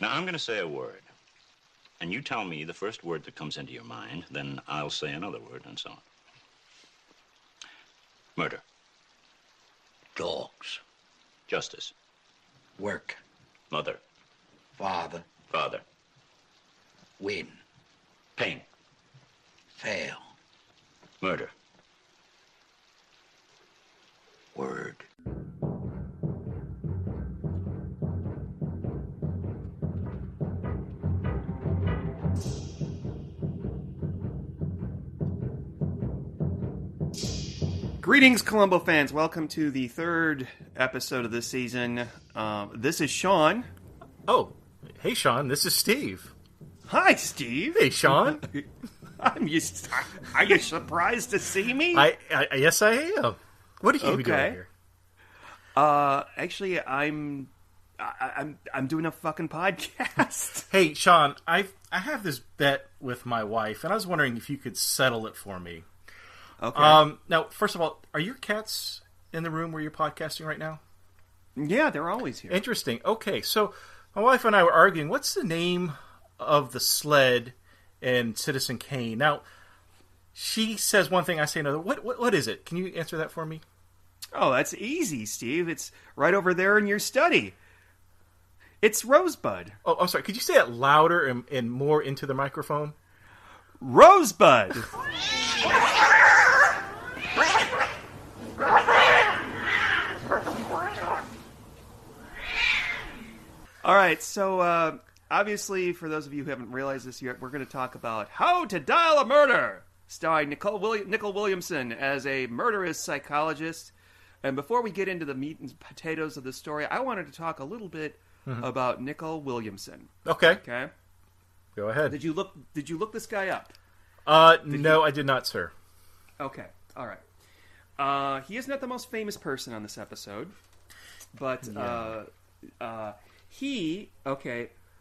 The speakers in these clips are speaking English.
Now, I'm going to say a word. And you tell me the first word that comes into your mind, then I'll say another word, and so on. Murder. Dogs. Justice. Work. Mother. Father. Father. Win. Pain. Fail. Murder. Word. Greetings, Columbo fans. Welcome to the third episode of this season. This is Sean. Oh, hey, Sean. This is Steve. Hi, Steve. Hey, Sean. Are you surprised to see me? Yes, I am. What are you doing here? Actually, I'm doing a fucking podcast. Hey, Sean. I have this bet with my wife, and I was wondering if you could settle it for me. Okay. Now, first of all, are your cats in the room where you're podcasting right now? Yeah, they're always here. Interesting. Okay, so my wife and I were arguing, what's the name of the sled in Citizen Kane? Now, she says one thing, I say another. What is it? Can you answer that for me? Oh, that's easy, Steve. It's right over there in your study. It's Rosebud. Oh, I'm sorry. Could you say it louder and more into the microphone? Rosebud. All right, so obviously, for those of you who haven't realized this yet, we're going to talk about How to Dial a Murder, starring Nicol Williamson as a murderous psychologist. And before we get into the meat and potatoes of the story, I wanted to talk a little bit about Nicol Williamson. Okay. Go ahead. Did you look this guy up? No, I did not, sir. Okay. All right. He is not the most famous person on this episode, but he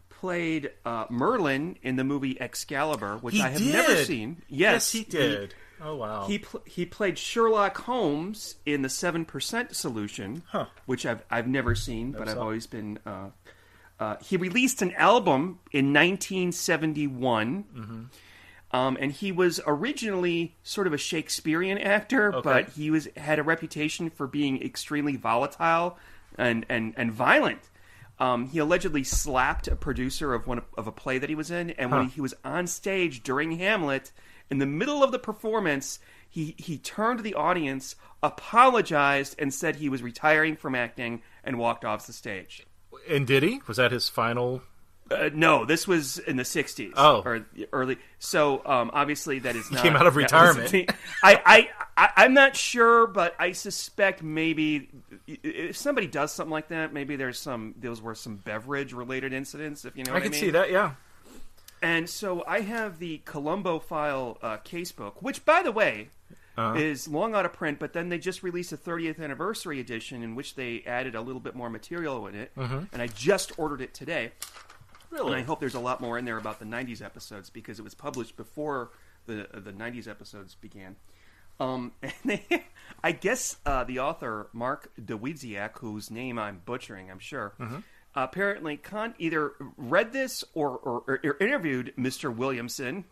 played Merlin in the movie Excalibur, which I have never seen. Yes, he did. Oh, wow. He played Sherlock Holmes in the 7% Solution, which I've never seen, but I've always been... he released an album in 1971, and he was originally sort of a Shakespearean actor, but he had a reputation for being extremely volatile and violent. He allegedly slapped a producer of a play that he was in, and when he was on stage during Hamlet, in the middle of the performance, he turned to the audience, apologized, and said he was retiring from acting, and walked off the stage. And did he? Was that his final? No, this was in the 60s. Oh. Or early. So, obviously, that is not... He came out of retirement. I'm not sure, but I suspect maybe if somebody does something like that, maybe those were some beverage-related incidents, if you know what I mean. I can see that, yeah. And so I have the Columbo file casebook, which, by the way, is long out of print, but then they just released a 30th anniversary edition in which they added a little bit more material in it, and I just ordered it today. Really? And I hope there's a lot more in there about the 90s episodes, because it was published before the 90s episodes began. And I guess the author, Mark Dawidziak, whose name I'm butchering, I'm sure, apparently either read this or interviewed Mr. Williamson,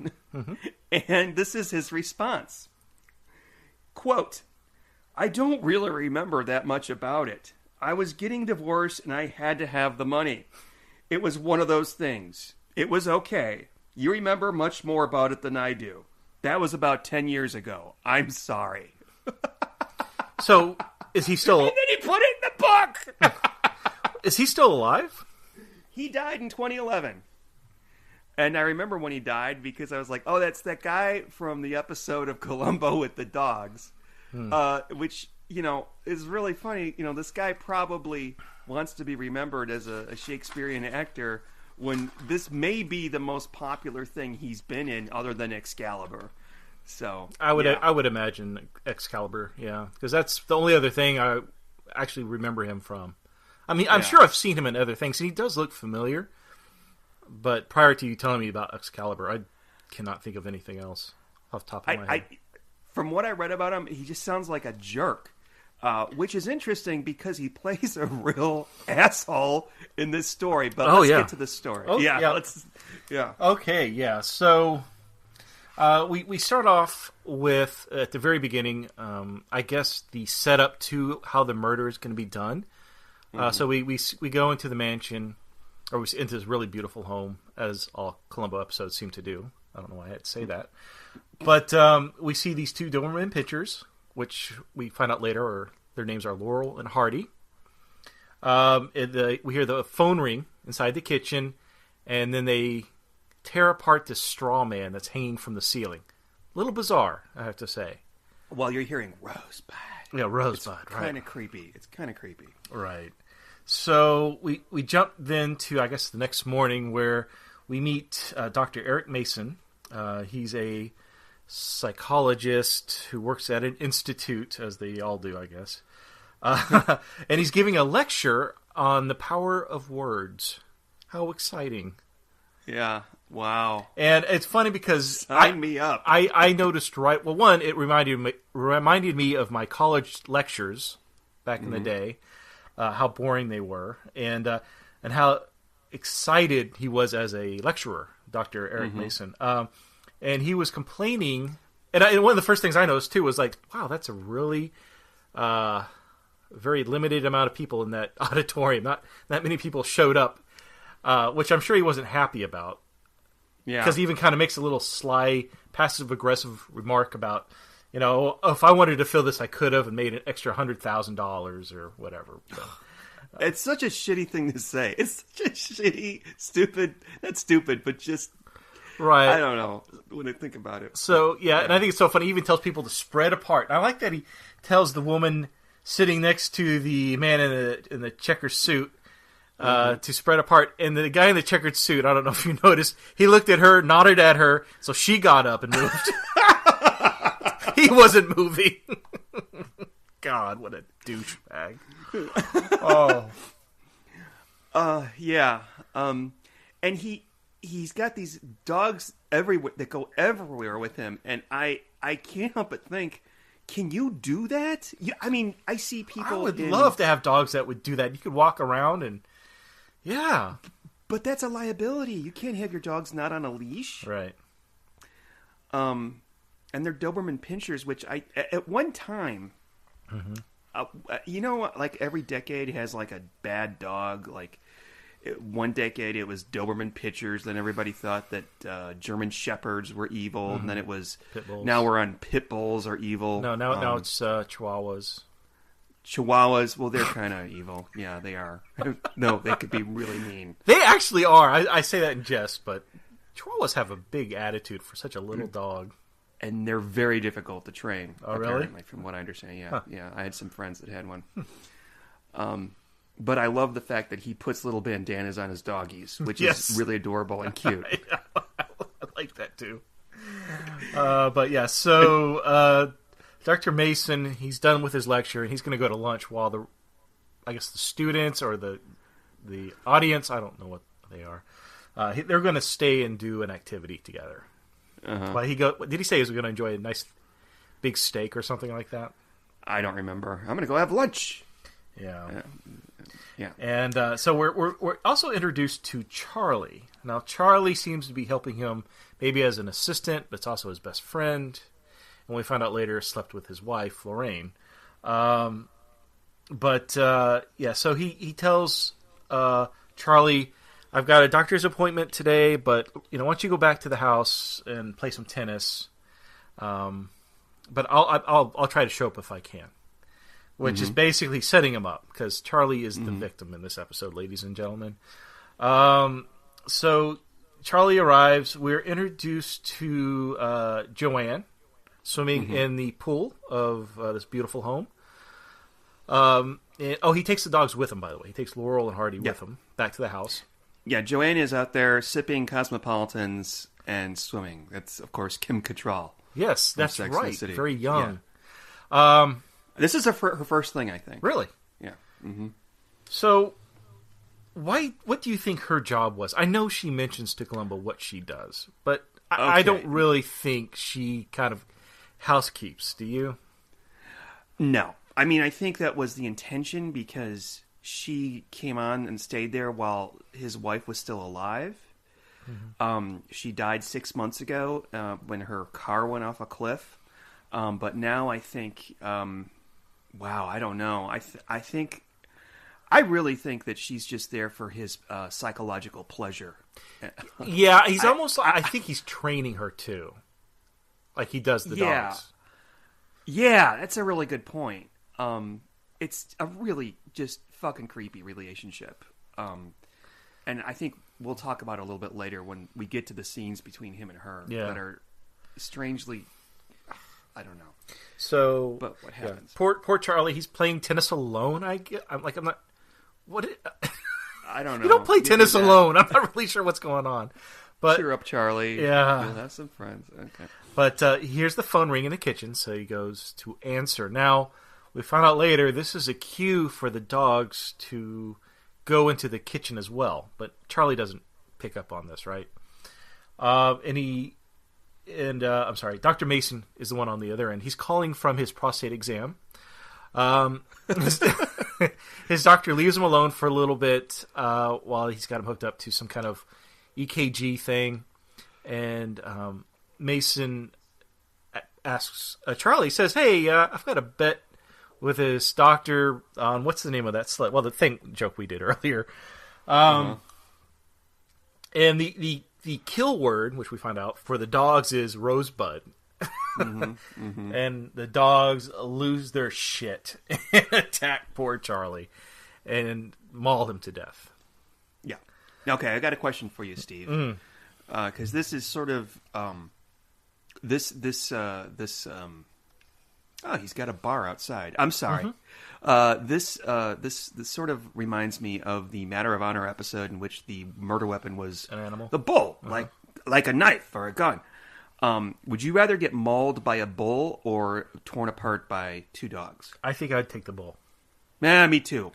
and this is his response. Quote, "I don't really remember that much about it. I was getting divorced and I had to have the money. It was one of those things. It was okay. You remember much more about it than I do. That was about 10 years ago. I'm sorry." So, is he still... And then he put it in the book! Is he still alive? He died in 2011. And I remember when he died because I was like, oh, that's that guy from the episode of Columbo with the dogs. Which, is really funny. This guy probably wants to be remembered as a Shakespearean actor when this may be the most popular thing he's been in other than Excalibur. So I would imagine Excalibur, yeah, because that's the only other thing I actually remember him from. I mean, I'm sure I've seen him in other things, and he does look familiar. But prior to you telling me about Excalibur, I cannot think of anything else off the top of my head. From what I read about him, he just sounds like a jerk. which is interesting because he plays a real asshole in this story. But let's get to the story. Oh, yeah. Okay, yeah. So we start off with, at the very beginning, I guess the setup to how the murder is going to be done. So we go into the mansion, or we into this really beautiful home, as all Columbo episodes seem to do. I don't know why I had to say that. But we see these two Doberman Pinschers, which we find out later their names are Laurel and Hardy. We hear the phone ring inside the kitchen, and then they tear apart this straw man that's hanging from the ceiling. A little bizarre, I have to say. While you're hearing Rosebud. Yeah, Rosebud, it's kind of creepy. It's kind of creepy. Right. So we jump then to, I guess, the next morning where we meet Dr. Eric Mason. He's a psychologist who works at an institute, as they all do, I guess. And he's giving a lecture on the power of words. How exciting. Yeah. Wow. And it's funny because Sign me up. I noticed one, it reminded me of my college lectures back in the day, how boring they were, and how excited he was as a lecturer, Dr. Eric Mason. And he was complaining, and one of the first things I noticed too was like, wow, that's a really very limited amount of people in that auditorium. Not that many people showed up, which I'm sure he wasn't happy about. Yeah, because he even kind of makes a little sly, passive-aggressive remark about, if I wanted to fill this, I could have, and made an extra $100,000 or whatever. So, it's such a shitty thing to say. It's such a shitty, stupid, not stupid, but just, right. I don't know, when I think about it. So, yeah, and I think it's so funny. He even tells people to spread apart. And I like that he tells the woman sitting next to the man in the checkered suit, to spread apart. And the guy in the checkered suit, I don't know if you noticed, he looked at her, nodded at her, so she got up and moved. He wasn't moving. God, what a douchebag. Yeah. And he's got these dogs everywhere that go everywhere with him, and I can't help but think, can you do that? I mean, I see people. I would love to have dogs that would do that. You could walk around and, yeah. But that's a liability. You can't have your dogs not on a leash. Right. And they're Doberman Pinschers, which at one time, like every decade has like a bad dog. Like one decade it was Doberman Pinschers. Then everybody thought that German Shepherds were evil. And then it was, Pit bulls. Now we're on Pit Bulls are evil. No, now it's Chihuahuas. Chihuahuas, well, they're kind of evil. Yeah, they are. No, they could be really mean. They actually are. I say that in jest, but Chihuahuas have a big attitude for such a little dog. And they're very difficult to train. Oh, apparently, really? From what I understand, yeah. Huh. Yeah, I had some friends that had one. But I love the fact that he puts little bandanas on his doggies, which is really adorable and cute. I like that, too. But, yeah, so Dr. Mason, he's done with his lecture, and he's going to go to lunch while the students or the audience, I don't know what they are, they're going to stay and do an activity together. Did he say he was going to enjoy a nice big steak or something like that? I don't remember. I'm going to go have lunch. Yeah. Yeah. And so we're also introduced to Charlie. Now, Charlie seems to be helping him maybe as an assistant, but it's also his best friend. And we find out later slept with his wife, Lorraine. So he tells Charlie, I've got a doctor's appointment today, but why don't you go back to the house and play some tennis? But I'll try to show up if I can. Which is basically setting him up, because Charlie is the victim in this episode, ladies and gentlemen. So Charlie arrives. We're introduced to Joanne swimming in the pool of this beautiful home. He takes the dogs with him, by the way. He takes Laurel and Hardy with him back to the house. Yeah, Joanne is out there sipping Cosmopolitans and swimming. That's, of course, Kim Cattrall. Yes, that's right. Very young. Yeah. This is her first thing, I think. Really? Yeah. Mm-hmm. So, what do you think her job was? I know she mentions to Columbo what she does, but I don't really think she kind of housekeeps. Do you? No. I mean, I think that was the intention because she came on and stayed there while his wife was still alive. She died 6 months ago when her car went off a cliff. But now I think, wow, I don't know. I really think that she's just there for his psychological pleasure. Yeah, he's I think he's training her too, like he does the dogs. Yeah, that's a really good point. It's a really just fucking creepy relationship. And I think we'll talk about it a little bit later when we get to the scenes between him and her that are strangely, I don't know. So, but what happens? Poor Charlie. He's playing tennis alone. I'm not. What? I don't know. You don't play tennis alone. I'm not really sure what's going on. But cheer up, Charlie. Yeah, you'll have some friends. Okay. But here's the phone ring in the kitchen, so he goes to answer. Now we find out later this is a cue for the dogs to go into the kitchen as well. But Charlie doesn't pick up on this, right? I'm sorry, Dr. Mason is the one on the other end. He's calling from his prostate exam. His doctor leaves him alone for a little bit while he's got him hooked up to some kind of EKG thing. And Mason asks Charlie, says, hey, I've got a bet with his doctor on what's the name of that slut? Well, the thing joke we did earlier. And the kill word, which we find out, for the dogs is rosebud. And the dogs lose their shit and attack poor Charlie and maul him to death. Yeah. Okay, I got a question for you, Steve. Because this is sort of oh, he's got a bar outside. I'm sorry. This sort of reminds me of the Matter of Honor episode in which the murder weapon was an animal, the bull, like a knife or a gun. Would you rather get mauled by a bull or torn apart by two dogs? I think I'd take the bull. Yeah, me too.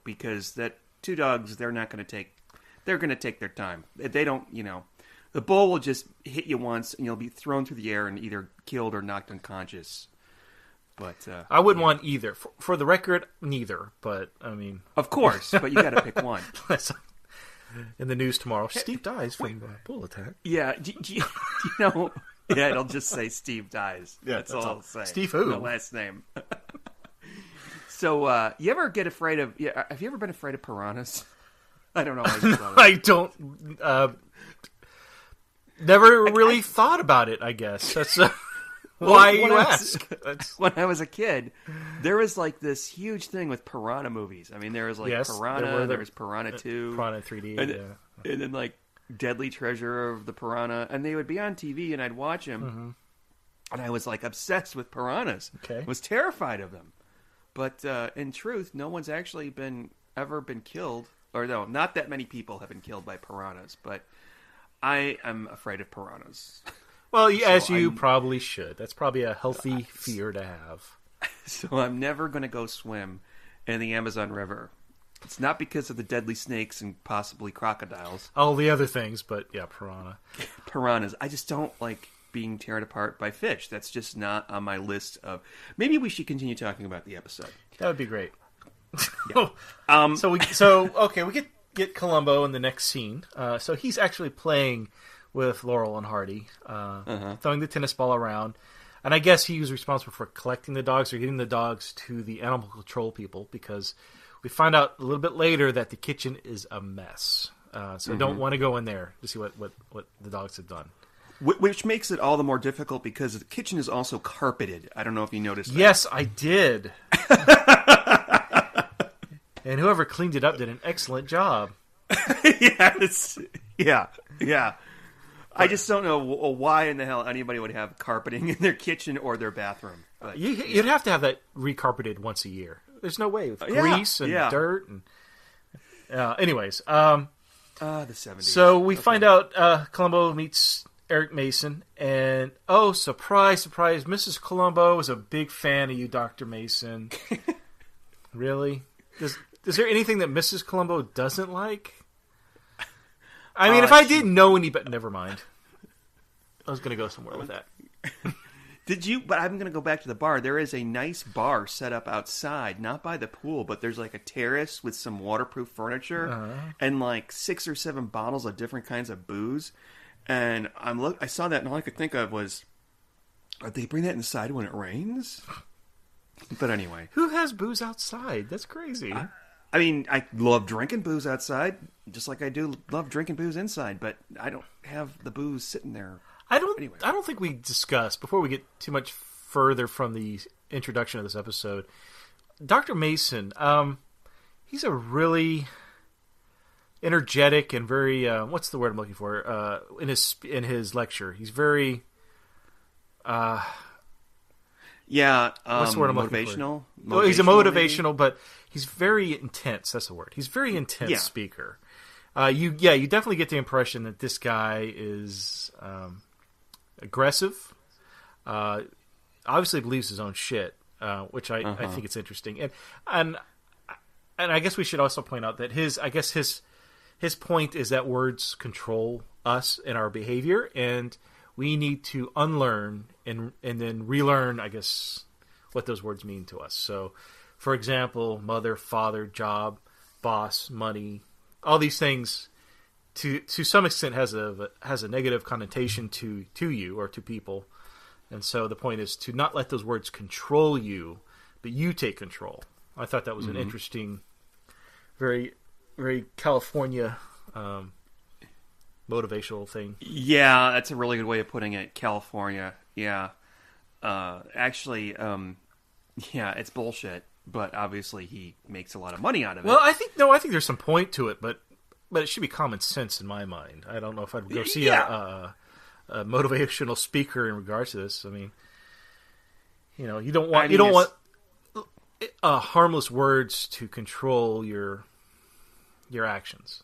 Because that two dogs, they're going to take their time. They don't, the bull will just hit you once and you'll be thrown through the air and either killed or knocked unconscious. But I wouldn't want either. For the record, neither. But I mean, of course. But you got to pick one. In the news tomorrow, Steve dies from a bull attack. Yeah, do you know? Yeah, it'll just say Steve dies. Yeah, that's all it'll say. Steve who? The last name. So, you ever get afraid of? Yeah, have you ever been afraid of piranhas? I don't know. I don't. Never really thought about it. I guess that's. Why you ask? When I was a kid, there was like this huge thing with piranha movies. I mean, there was like Piranha, there was Piranha 2. Piranha 3D, and then like Deadly Treasure of the Piranha. And they would be on TV and I'd watch them. And I was like obsessed with piranhas. Okay. I was terrified of them. But in truth, no one's actually ever been killed. Or no, not that many people have been killed by piranhas. But I am afraid of piranhas. Well, as you probably should. That's probably a healthy fear to have. So I'm never going to go swim in the Amazon River. It's not because of the deadly snakes and possibly crocodiles. All the other things, but yeah, piranhas. I just don't like being torn apart by fish. That's just not on my list of... Maybe we should continue talking about the episode. That would be great. Yeah. So we get Columbo in the next scene. So he's actually playing with Laurel and Hardy, throwing the tennis ball around. And I guess he was responsible for collecting the dogs or getting the dogs to the animal control people, because we find out a little bit later that the kitchen is a mess. So I don't want to go in there to see what the dogs have done. Which makes it all the more difficult because the kitchen is also carpeted. I don't know if you noticed that. Yes, I did. And whoever cleaned it up did an excellent job. Yes. Yeah. I just don't know why in the hell anybody would have carpeting in their kitchen or their bathroom. But, you'd have to have that recarpeted once a year. There's no way with grease and dirt. And anyways, the 70s. So we find out Columbo meets Eric Mason, and oh, surprise, surprise, Mrs. Columbo is a big fan of you, Dr. Mason. Really? Is there anything that Mrs. Columbo doesn't like? I mean, if I didn't know any, but never mind. I was going to go somewhere with that. But I'm going to go back to the bar. There is a nice bar set up outside, not by the pool, but there's like a terrace with some waterproof furniture and like 6 or 7 bottles of different kinds of booze. And I saw that, and all I could think of was, they bring that inside when it rains? But anyway. Who has booze outside? That's crazy. I mean, I love drinking booze outside, just like I do love drinking booze inside, but I don't have the booze sitting there. I don't think we discussed, before we get too much further from the introduction of this episode, Dr. Mason, he's a really energetic and very, what's the word I'm looking for, in his lecture. He's very, what's the word I'm motivational? Well, he's a motivational, maybe? But he's very intense. That's the word. He's a very intense speaker. You definitely get the impression that this guy is aggressive. Obviously believes his own shit, which I think it's interesting. And I guess we should also point out that his point is that words control us and our behavior, and we need to unlearn and then relearn, I guess, what those words mean to us. So, for example, mother, father, job, boss, money, all these things to some extent has a negative connotation to you or to people. And so the point is to not let those words control you, but you take control. I thought that was an interesting, very, very California motivational thing. Yeah, that's a really good way of putting it. California. Yeah. It's bullshit, but obviously he makes a lot of money out of it. Well, I think there's some point to it, but it should be common sense in my mind. I don't know if I'd go see a motivational speaker in regards to this. I mean, you don't want harmless words to control your actions.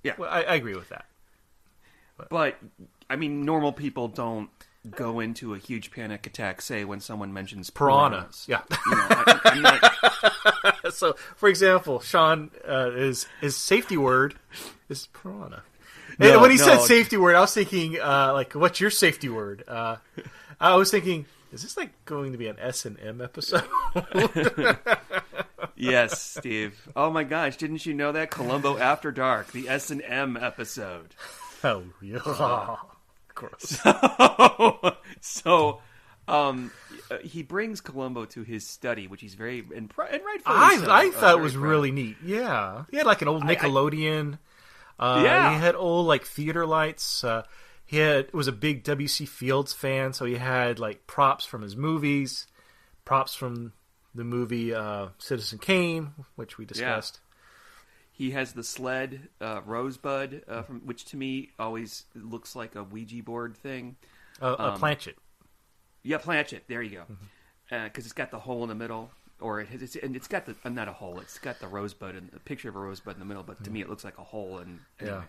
Yeah, well, I agree with that. But I mean, normal people don't go into a huge panic attack, say, when someone mentions piranhas. Yeah. I'm not... So, for example, Sean, his safety word is piranha. And when he said safety word, I was thinking, what's your safety word? I was thinking, is this like going to be an S&M episode? Yes, Steve. Oh my gosh, didn't you know that? Columbo After Dark, the S&M episode. Oh, yeah. Gross. So, he brings Columbo to his study, which he's very and rightfully so. I thought it was really neat. Yeah, he had like an old Nickelodeon. He had old like theater lights. It was a big W.C. Fields fan, so he had like props from his movies, props from the movie Citizen Kane, which we discussed. He has the sled, Rosebud, from which to me always looks like a Ouija board thing. A planchet. Yeah, planchet. There you go. Because it's got the hole in the middle, or it's got the not a hole. It's got the rosebud and a picture of a rosebud in the middle. But to me, it looks like a hole. And anyway.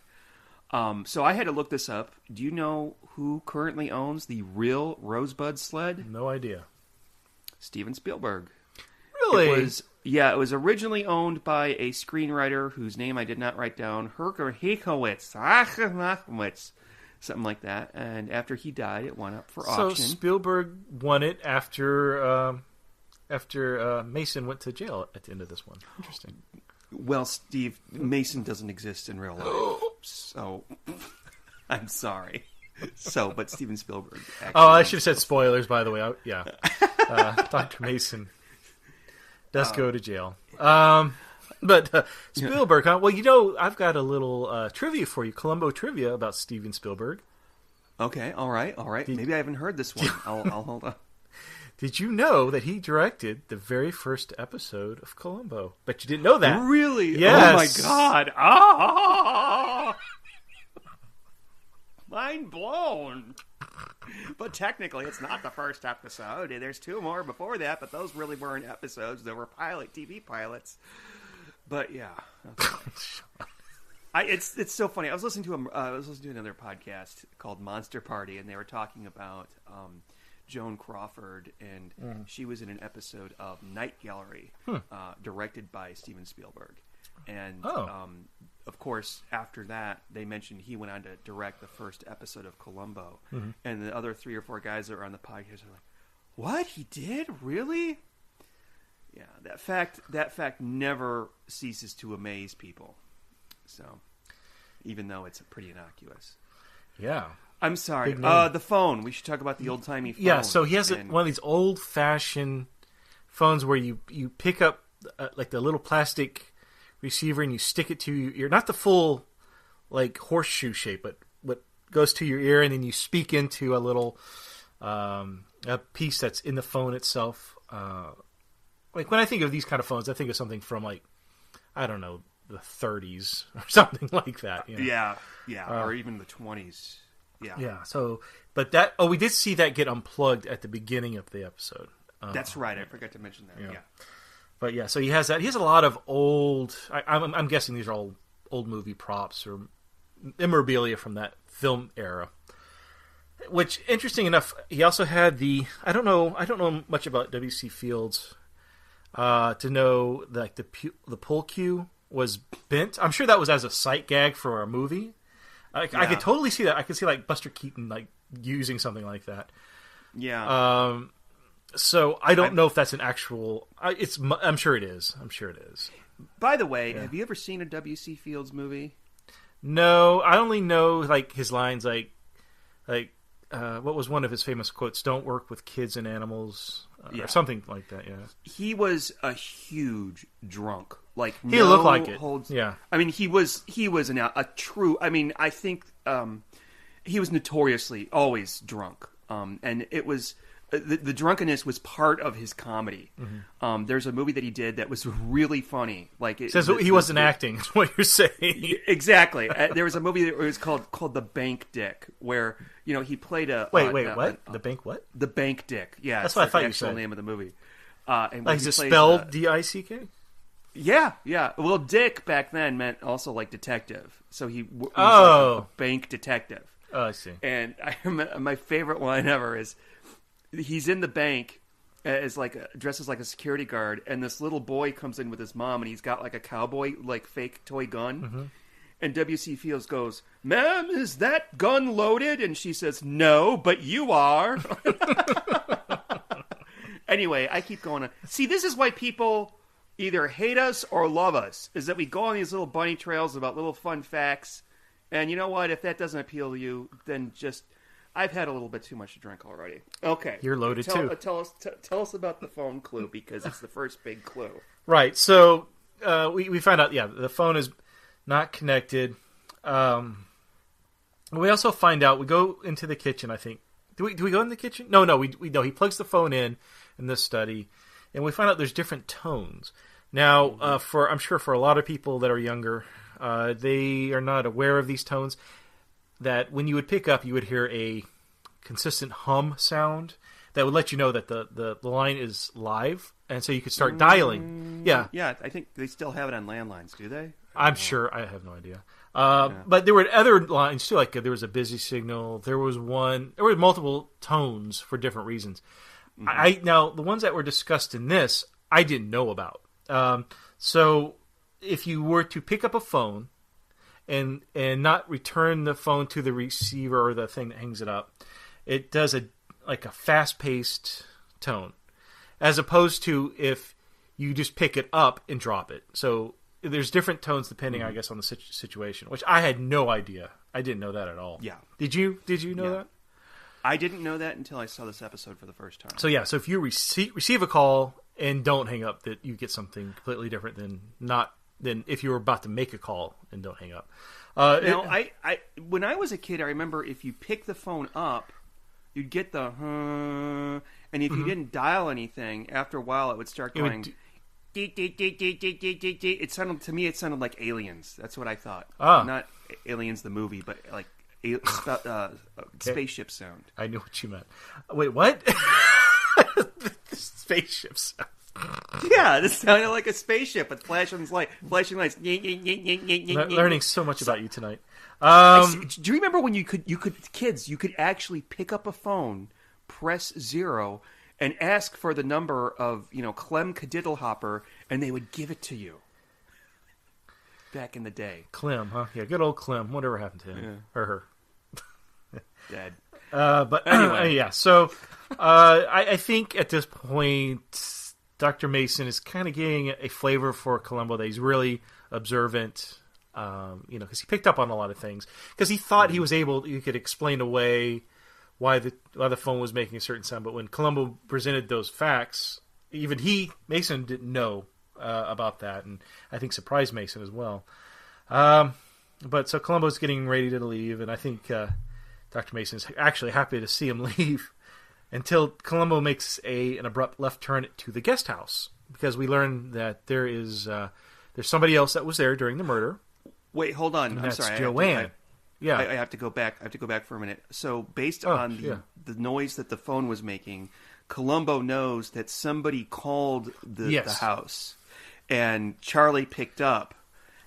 So I had to look this up. Do you know who currently owns the real Rosebud sled? No idea. Steven Spielberg. Really? It was originally owned by a screenwriter whose name I did not write down, Herker Hakowitz, something like that. And after he died, it went up for auction. So Spielberg won it after Mason went to jail at the end of this one. Interesting. Well, Steve, Mason doesn't exist in real life, so I'm sorry. But Steven Spielberg. I should have said spoilers, by the way. Dr. Mason does go to jail. But Spielberg, huh? Well, I've got a little trivia for you, Columbo trivia about Steven Spielberg. Okay, all right. Maybe I haven't heard this one. I'll hold on. Did you know that he directed the very first episode of Columbo? Bet you didn't know that. Really? Yes. Oh, my God. Ah! Mind blown. But technically, it's not the first episode. There's 2 more before that, but those really weren't episodes. They were TV pilots. But yeah, okay. It's so funny. I was listening to another podcast called Monster Party, and they were talking about Joan Crawford, and she was in an episode of Night Gallery, directed by Steven Spielberg. And of course, after that, they mentioned he went on to direct the first episode of Columbo. And the other 3 or 4 guys that were on the podcast are like, What? He did? Really? Yeah, that fact never ceases to amaze people. So, even though it's pretty innocuous. Yeah. I'm sorry. The phone. We should talk about the old-timey phone. Yeah, so he has one of these old-fashioned phones where you pick up like the little plastic receiver and you stick it to your ear. Not the full like horseshoe shape, but what goes to your ear, and then you speak into a little a piece that's in the phone itself. Like when I think of these kind of phones, I think of something from like, I don't know, the 30s or something like that. You know? Yeah, or even the 20s. Yeah. So, but we did see that get unplugged at the beginning of the episode. That's right. I forgot to mention that. Yeah. But yeah, so he has that. He has a lot of old. I'm guessing these are all old movie props or memorabilia from that film era. Which, interesting enough, he also had the. I don't know much about W.C. Fields to know like the pull cue was bent. I'm sure that was as a sight gag for a movie. I could totally see that. I could see like Buster Keaton like using something like that. Yeah. So I don't know if that's an actual. I'm sure it is. By the way, have you ever seen a W.C. Fields movie? No, I only know like his lines like what was one of his famous quotes? "Don't work with kids and animals," or something like that. Yeah. He was a huge drunk. Like he looked like it. Yeah. I mean, he was a true. I mean, I think he was notoriously always drunk. And it was. The drunkenness was part of his comedy. Mm-hmm. There's a movie that he did that was really funny. Like he wasn't acting. Is what you're saying? Exactly. There was a movie that was called The Bank Dick, where he played a wait, what? The Bank what? The Bank Dick. Yeah, that's what I thought you The said. actual name of the movie. And is it spelled D-I-C-K? Yeah. Well, Dick back then meant also like detective. So he was like a bank detective. Oh, I see. And I remember my favorite line ever is. He's in the bank as dressed as like a security guard, and this little boy comes in with his mom, and he's got like a cowboy like fake toy gun. Mm-hmm. And W.C. Fields goes, "Ma'am, is that gun loaded?" And she says, "No, but you are." Anyway, I keep going on. See, this is why people either hate us or love us, is that we go on these little bunny trails about little fun facts. And you know what? If that doesn't appeal to you, then just... I've had a little bit too much to drink already. Okay. You're loaded too. Tell us about the phone clue, because it's the first big clue. Right. So we found out, the phone is not connected. We also find out, we go into the kitchen, I think. Do we go in the kitchen? No, he plugs the phone in this study, and we find out there's different tones. Now, I'm sure for a lot of people that are younger, they are not aware of these tones. That when you would pick up, you would hear a consistent hum sound that would let you know that the line is live, and so you could start dialing. Yeah, I think they still have it on landlines. Do they? I'm sure. I have no idea. But there were other lines too. Like there was a busy signal. There was one. There were multiple tones for different reasons. Mm-hmm. Now the ones that were discussed in this, I didn't know about. So if you were to pick up a phone. And not return the phone to the receiver or the thing that hangs it up, it does a fast-paced tone, as opposed to if you just pick it up and drop it. So there's different tones depending, I guess, on the situation, which I had no idea. I didn't know that at all. Yeah. Did you know that? I didn't know that until I saw this episode for the first time. So if you receive a call and don't hang up, that you get something completely different than if you were about to make a call and don't hang up. When I was a kid, I remember if you pick the phone up, you'd get the and if you didn't dial anything, after a while it would start going. It sounded like Aliens. That's what I thought. Not Aliens the movie, but like spaceship sound. I knew what you meant. Wait, what? Spaceship sound. Yeah, this sounded like a spaceship with flashing lights. Learning so much about you tonight. Do you remember when you could actually pick up a phone, press 0, and ask for the number of Clem Kadiddlehopper, and they would give it to you? Back in the day, Clem, huh? Yeah, good old Clem. Whatever happened to him or her? Dead. But anyway, yeah. So I think at this point, Dr. Mason is kind of getting a flavor for Columbo that he's really observant, because he picked up on a lot of things. Because he thought he could explain away why the phone was making a certain sound. But when Columbo presented those facts, even Mason didn't know about that, and I think surprised Mason as well. But so Columbo's getting ready to leave, and I think Dr. Mason is actually happy to see him leave until Columbo makes an abrupt left turn to the guest house, because we learn that there's somebody else that was there during the murder. Wait, hold on. I'm that's sorry. Joanne. I have to go back. I have to go back for a minute. So based on the noise that the phone was making, Columbo knows that somebody called the house, and Charlie picked up.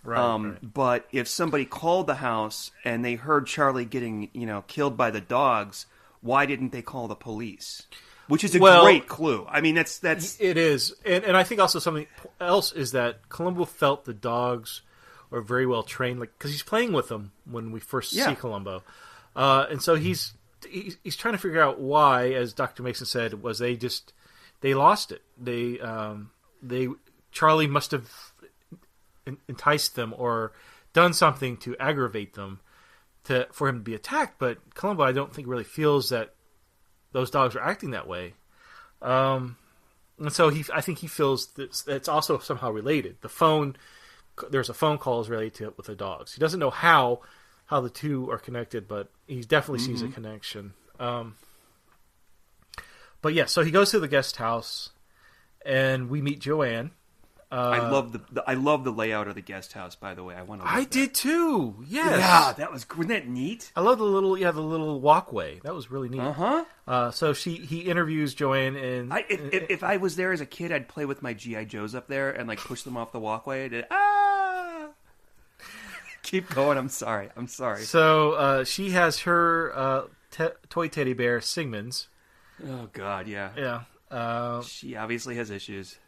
Right. But if somebody called the house and they heard Charlie getting, killed by the dogs, why didn't they call the police? Which is a great clue. I mean, that's it is, and I think also something else is that Columbo felt the dogs are very well trained, because he's playing with them when we first see Columbo, and so he's trying to figure out why, as Dr. Mason said, was they lost it. Charlie must have enticed them or done something to aggravate them for him to be attacked, but Columbo, I don't think, really feels that those dogs are acting that way. And so I think he feels that it's also somehow related. There's a phone call is related to it with the dogs. He doesn't know how the two are connected, but he definitely sees a connection. But yeah, so he goes to the guest house, and we meet Joanne. I love the layout of the guest house. By the way, I did too. Yes. Yeah, wasn't that neat? I love the little walkway. That was really neat. So he interviews Joanne, and if I was there as a kid, I'd play with my GI Joes up there and push them off the walkway. Keep going. I'm sorry. So she has her toy teddy bear Sigmund's. Oh God, yeah. Yeah. She obviously has issues.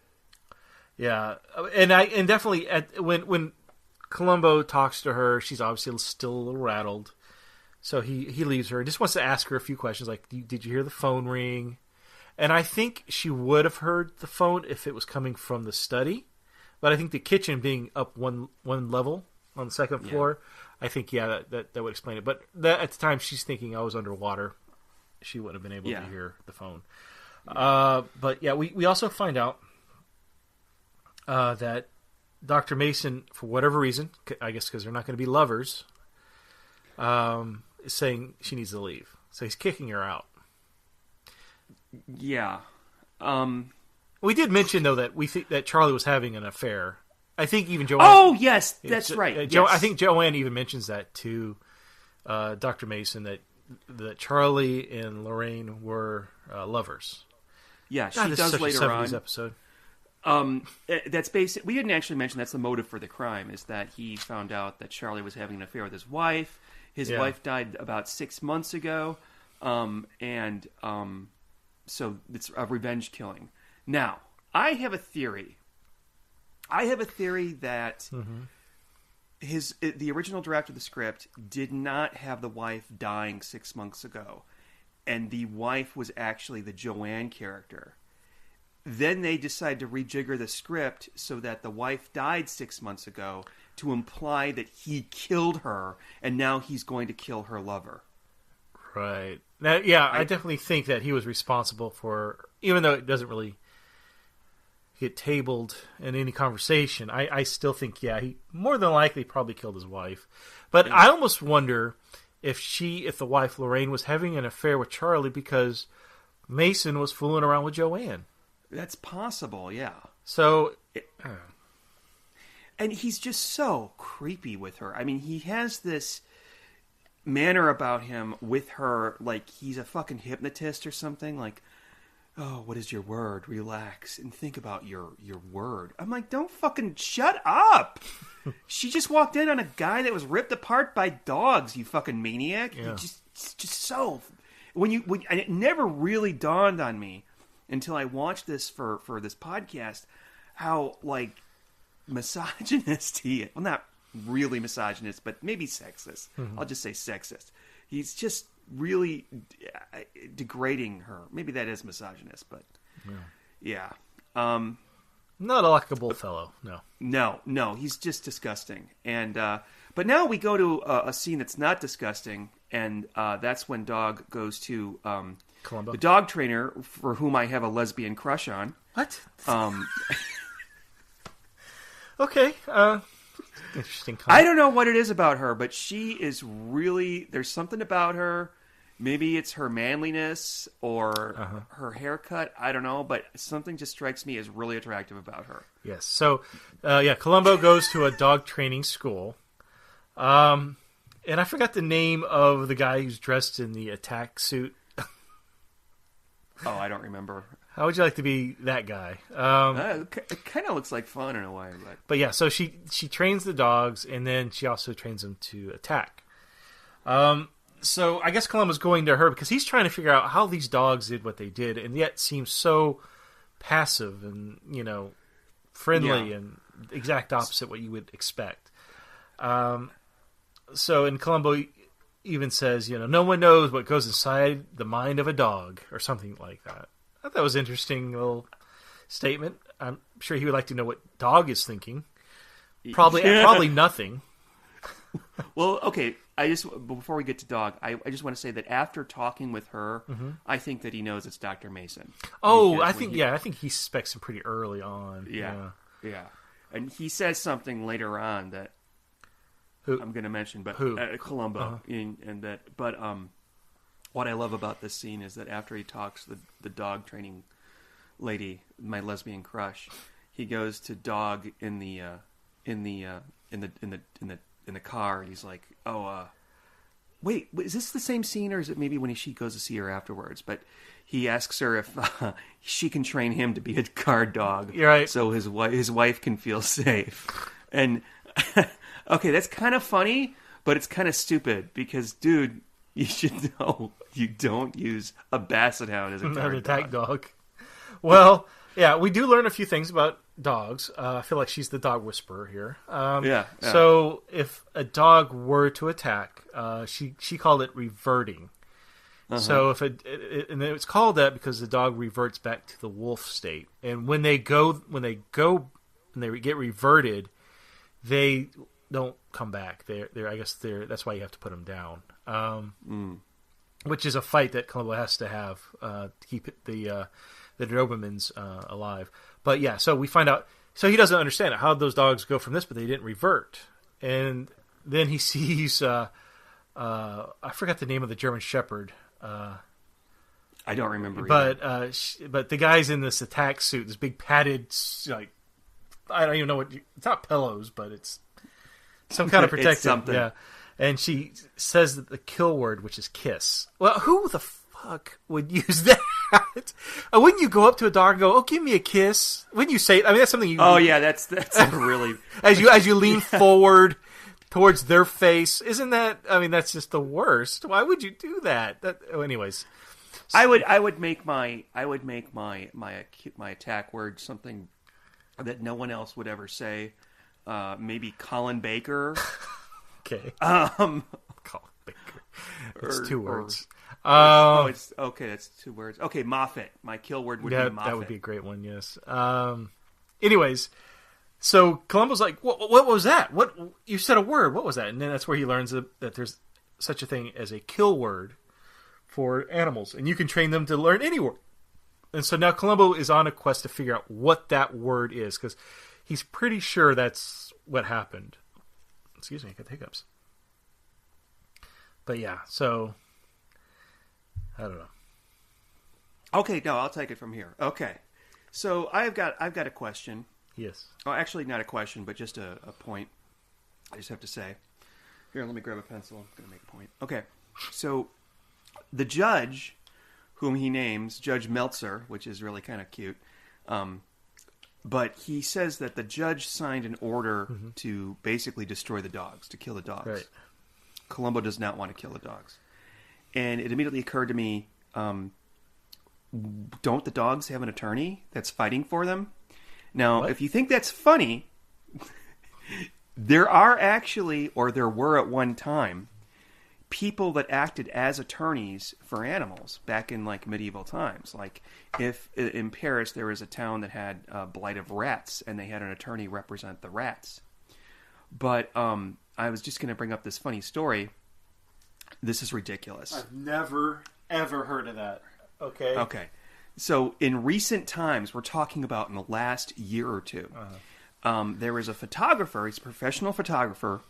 Yeah, and definitely when Columbo talks to her, she's obviously still a little rattled. So he leaves her and just wants to ask her a few questions, like, did you hear the phone ring? And I think she would have heard the phone if it was coming from the study, but I think the kitchen being up one level on the second floor, I think that would explain it. But at the time, she's thinking I was underwater. She wouldn't have been able to hear the phone. But yeah, we also find out that Dr. Mason, for whatever reason, I guess because they're not going to be lovers, is saying she needs to leave. So he's kicking her out. Yeah. We did mention, though, that we think that Charlie was having an affair. I think even Joanne... Oh, yes, that's right. Yes. I think Joanne even mentions that to Dr. Mason, that Charlie and Lorraine were lovers. Yeah, she does later on. Episode. That's basic. We didn't actually mention that's the motive for the crime, is that he found out that Charlie was having an affair with his wife. His wife died about 6 months ago, and so it's a revenge killing. Now, I have a theory. That the original draft of the script did not have the wife dying 6 months ago, and the wife was actually the Joanne character. Then they decided to rejigger the script so that the wife died 6 months ago to imply that he killed her, and now he's going to kill her lover. Right. Now, yeah, I definitely think that he was responsible for, even though it doesn't really get tabled in any conversation, I still think, he more than likely probably killed his wife. But I almost wonder if the wife, Lorraine, was having an affair with Charlie because Mason was fooling around with Joanne. That's possible, yeah. So, and he's just so creepy with her. I mean, he has this manner about him with her, like he's a fucking hypnotist or something. Like, oh, what is your word? Relax and think about your word. I'm like, don't fucking shut up. She just walked in on a guy that was ripped apart by dogs. You fucking maniac. Yeah. It's just so. And it never really dawned on me until I watched this for this podcast, how, like, misogynist he is. Well, not really misogynist, but maybe sexist. Mm-hmm. I'll just say sexist. He's just really degrading her. Maybe that is misogynist, but yeah. Not a likable fellow, no. No, he's just disgusting. And but now we go to a scene that's not disgusting, and that's when Dog goes to Columbo. the dog trainer for whom I have a lesbian crush on. What? Um, Okay. Interesting comment. I don't know what it is about her, but she is really... There's something about her. Maybe it's her manliness or her haircut. I don't know, but something just strikes me as really attractive about her. Yes. So, Columbo goes to a dog training school. And I forgot the name of the guy who's dressed in the attack suit. Oh, I don't remember. How would you like to be that guy? It kind of looks like fun in a way. But yeah, so she trains the dogs, and then she also trains them to attack. So I guess Columbo's going to her because he's trying to figure out how these dogs did what they did, and yet seem so passive and, friendly and exact opposite what you would expect. So, and Columbo even says, no one knows what goes inside the mind of a dog, or something like that. I thought that was an interesting little statement. I'm sure he would like to know what Dog is thinking. Probably nothing. Well, okay. Before we get to Dog, I just want to say that after talking with her, I think that he knows it's Dr. Mason. Oh, I think he suspects him pretty early on. Yeah. And he says something later on that I'm going to mention, but Columbo, but what I love about this scene is that after he talks to the dog training lady, my lesbian crush, he goes to Dog in the car, and he's like, wait, is this the same scene, or is it maybe when she goes to see her afterwards? But he asks her if she can train him to be a guard dog, right? So his wife can feel safe. And okay, that's kind of funny, but it's kind of stupid because, dude, you should know you don't use a basset hound as a guard attack dog. Well, yeah, we do learn a few things about dogs. I feel like she's the dog whisperer here. So if a dog were to attack, she called it reverting. So if and it's called that because the dog reverts back to the wolf state, and when they get reverted, they don't come back. That's why you have to put them down. Which is a fight that Columbo has to have to keep the Dobermans alive. But yeah, so we find out. So he doesn't understand how those dogs go from this, but they didn't revert. And then he sees I forgot the name of the German Shepherd. I don't remember. But the guy's in this attack suit, this big padded, I don't even know it's not pillows, but it's some kind of protective. Something. Yeah. And she says that the kill word, which is kiss. Well, who the fuck would use that? Wouldn't you go up to a dog and go, "Oh, give me a kiss"? Wouldn't you say? I mean, that's something you. Oh yeah, that's really as you lean forward towards their face. Isn't that? I mean, that's just the worst. Why would you do that? Anyways, I would make my attack word something that no one else would ever say. Maybe Colin Baker. Okay. Colin Baker. It's 2 words. It's okay. That's 2 words. Okay, Moffat. My kill word would be Moffat. That would be a great one. Yes. Anyways, so Columbo's like, "What was that? What you said a word? What was that?" And then that's where he learns that there's such a thing as a kill word for animals, and you can train them to learn any word. And so now Columbo is on a quest to figure out what that word is because he's pretty sure that's what happened. Excuse me, I got the hiccups. But yeah, so I don't know. Okay, no, I'll take it from here. Okay, so I've got a question. Yes. Oh, actually, not a question, but just a point. I just have to say. Here, let me grab a pencil. I'm going to make a point. Okay, so the judge, whom he names Judge Meltzer, which is really kind of cute. But he says that the judge signed an order to basically destroy the dogs, to kill the dogs. Right. Columbo does not want to kill the dogs. And it immediately occurred to me, don't the dogs have an attorney that's fighting for them? Now, if you think that's funny, there are actually, or there were at one time, people that acted as attorneys for animals back in like medieval times. Like if in Paris there was a town that had a blight of rats, and they had an attorney represent the rats. But I was just going to bring up this funny story. This is ridiculous. I've never, ever heard of that. Okay. Okay. So in recent times, we're talking about in the last year or two, there was a photographer. He's a professional photographer.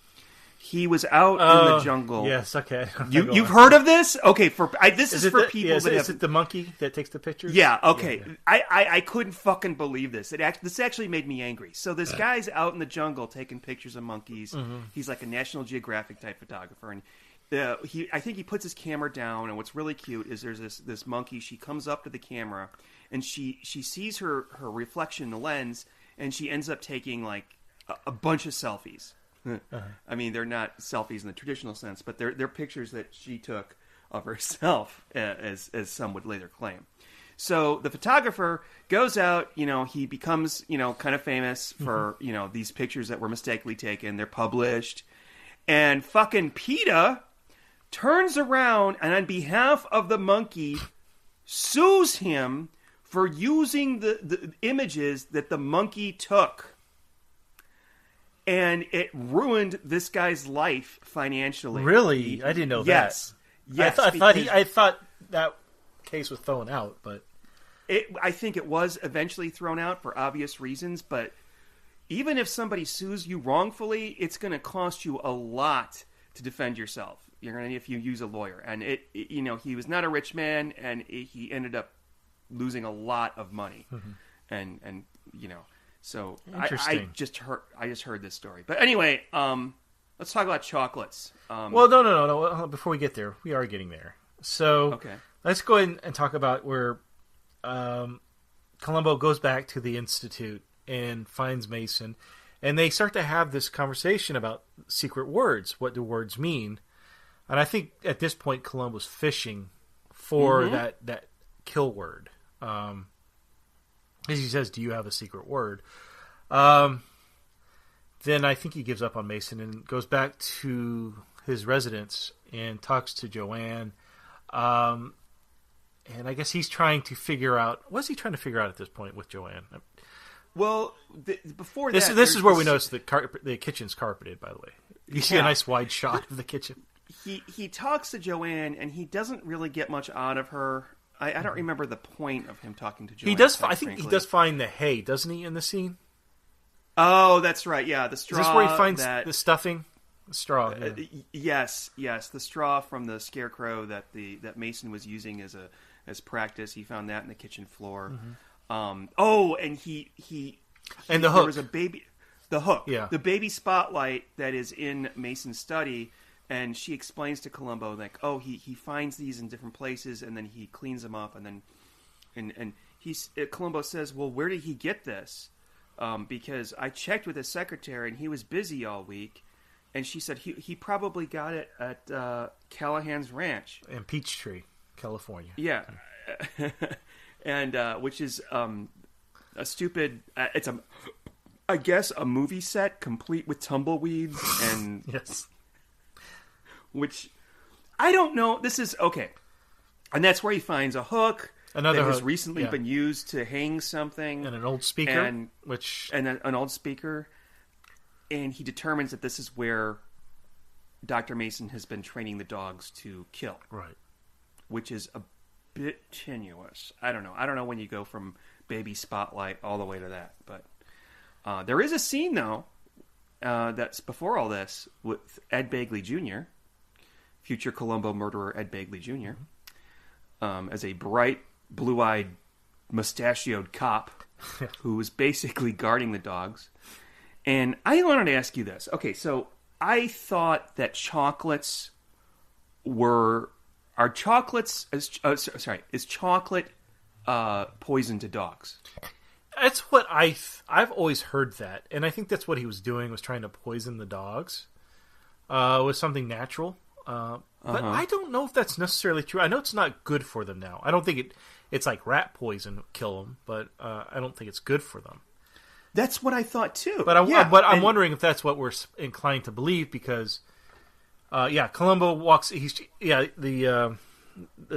He was out in the jungle. Yes, okay. You've heard of this? Okay, this is for people that have... Is it the monkey that takes the pictures? Yeah, okay. Yeah. I couldn't fucking believe this. This actually made me angry. So this guy's out in the jungle taking pictures of monkeys. Mm-hmm. He's like a National Geographic type photographer, and I think he puts his camera down, and what's really cute is there's this monkey. She comes up to the camera, and she sees her reflection in the lens, and she ends up taking like a bunch of selfies. I mean, they're not selfies in the traditional sense, but they're pictures that she took of herself, as some would later claim. So the photographer goes out, he becomes, kind of famous for, these pictures that were mistakenly taken. They're published. And fucking PETA turns around and on behalf of the monkey sues him for using the images that the monkey took. And it ruined this guy's life financially. Really? I didn't know that. Yes. I thought that case was thrown out, but I think it was eventually thrown out for obvious reasons. But even if somebody sues you wrongfully, it's going to cost you a lot to defend yourself. You're going to if you use a lawyer, and he was not a rich man, and he ended up losing a lot of money, and. So I just heard this story. But anyway, let's talk about chocolates. Well, no. Before we get there, we are getting there. So okay. Let's go ahead and talk about where Columbo goes back to the Institute and finds Mason. And they start to have this conversation about secret words. What do words mean? And I think at this point, Columbo's fishing for that kill word. As he says, do you have a secret word? Then I think he gives up on Mason and goes back to his residence and talks to Joanne. And I guess he's trying to figure out... What's he trying to figure out at this point with Joanne? Well, before this that... This is where we notice the kitchen's carpeted, by the way. You see a nice wide shot of the kitchen. He talks to Joanne, and he doesn't really get much out of her... I don't remember the point of him talking to Joanne. He does. I think he does find the hay, doesn't he, in the scene? Oh, that's right. Yeah, the straw. Is this where he finds the stuffing? The straw. Yeah. Yes, the straw from the scarecrow that Mason was using as practice. He found that in the kitchen floor. Mm-hmm. And he and the hook. There was a baby. The hook. Yeah. The baby spotlight that is in Mason's study. And she explains to Columbo, like, he finds these in different places, and then he cleans them up, and then, and Columbo says, well, where did he get this? Because I checked with his secretary, and he was busy all week, and she said he probably got it at Callahan's Ranch in Peachtree, California. Yeah, and which is a stupid. It's I guess a movie set complete with tumbleweeds and yes. Which, I don't know. This is, okay. And that's where he finds a hook that has recently been used to hang something. And an old speaker. And an old speaker. And he determines that this is where Dr. Mason has been training the dogs to kill. Right. Which is a bit tenuous. I don't know. I don't know when you go from baby spotlight all the way to that. But there is a scene, though, that's before all this with Ed Begley Jr., future Columbo murderer Ed Begley Jr., as a bright, blue-eyed, mustachioed cop who was basically guarding the dogs. And I wanted to ask you this. Okay, so I thought that chocolates is chocolate poison to dogs? That's what I've always heard that, and I think that's what he was doing, was trying to poison the dogs with something natural. But I don't know if that's necessarily true. I know it's not good for them now. I don't think it's like rat poison kill them, but I don't think it's good for them. That's what I thought too. But I'm wondering if that's what we're inclined to believe, because Columbo walks. The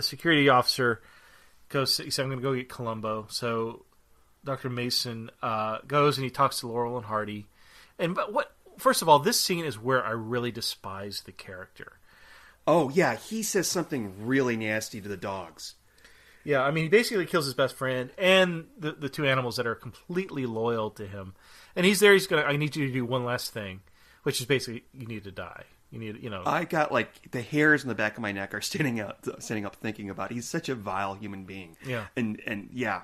security officer goes. He said, "I'm going to go get Columbo." So Dr. Mason goes and he talks to Laurel and Hardy. First of all, this scene is where I really despise the character. Oh yeah, he says something really nasty to the dogs. Yeah, I mean, he basically kills his best friend and the two animals that are completely loyal to him. And he's there. I need you to do one last thing, which is basically you need to die. I got the hairs in the back of my neck are standing up thinking about it. He's such a vile human being. Yeah. And yeah.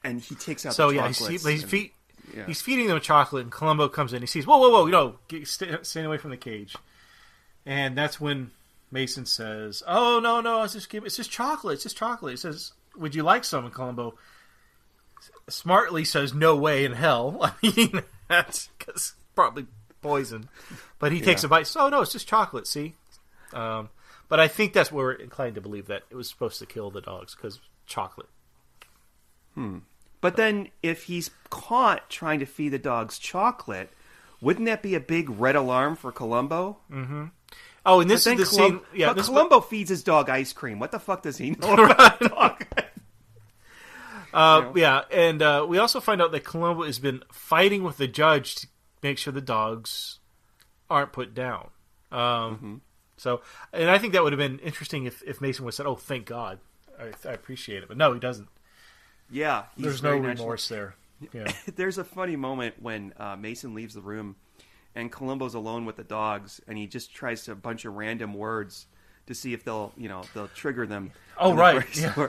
And he takes out the chocolates. He's feeding them chocolate, and Columbo comes in. He sees, whoa, stand away from the cage. And that's when Mason says, "Oh no, it's just chocolate. It's just chocolate." He says, "Would you like some?" And Columbo smartly says, "No way in hell." I mean, that's probably poison. But he takes a bite. So, no, it's just chocolate, see? But I think that's where we're inclined to believe that it was supposed to kill the dogs, because chocolate. But then, if he's caught trying to feed the dogs chocolate, wouldn't that be a big red alarm for Columbo? Mm-hmm. Oh, and this is the scene... Yeah, but Columbo feeds his dog ice cream. What the fuck does he know about dog? Yeah, and we also find out that Columbo has been fighting with the judge to make sure the dogs aren't put down. So, and I think that would have been interesting if Mason would have said, "Oh, thank God, I appreciate it," but no, he doesn't. Yeah, there's no remorse there. Yeah, there's a funny moment when Mason leaves the room, and Columbo's alone with the dogs, and he just tries to a bunch of random words to see if they'll trigger them. Oh, right. Yeah.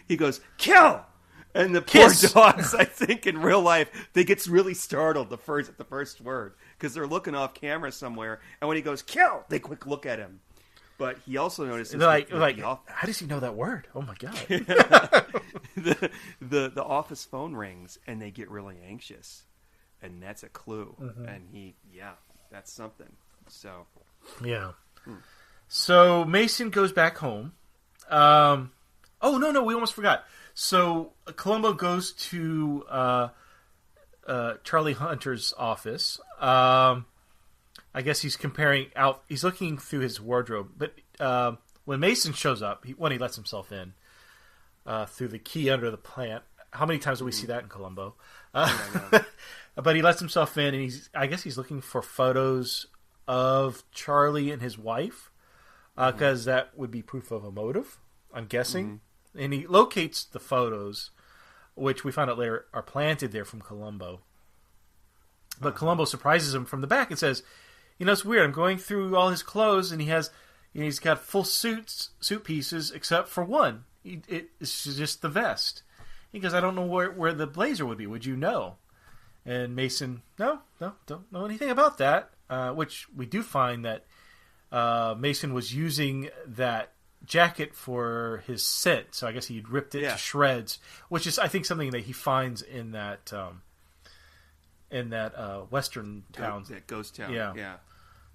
He goes, "Kill!" And the poor dogs, I think, in real life, they get really startled at the first word because they're looking off camera somewhere, and when he goes "kill," they quick look at him. But he also notices how does he know that word? Oh my God! the office phone rings, and they get really anxious, and that's a clue. And that's something. So yeah. So Mason goes back home. Oh no, we almost forgot. So Columbo goes to Charlie Hunter's office. I guess he's comparing out. He's looking through his wardrobe, but when Mason shows up, he lets himself in through the key under the plant. How many times do we see that in Columbo? But he lets himself in, and I guess he's looking for photos of Charlie and his wife, because that would be proof of a motive, I'm guessing. And he locates the photos, which we found out later are planted there from Columbo. But Columbo surprises him from the back and says, "It's weird. I'm going through all his clothes, and he's got full suit pieces except for one. It's just the vest." He goes, "I don't know where the blazer would be. Would you know?" And Mason, no, don't know anything about that. Which we do find that Mason was using that jacket for his scent, so I guess he ripped it to shreds, which is, I think, something that he finds in that western town, that ghost town. Yeah.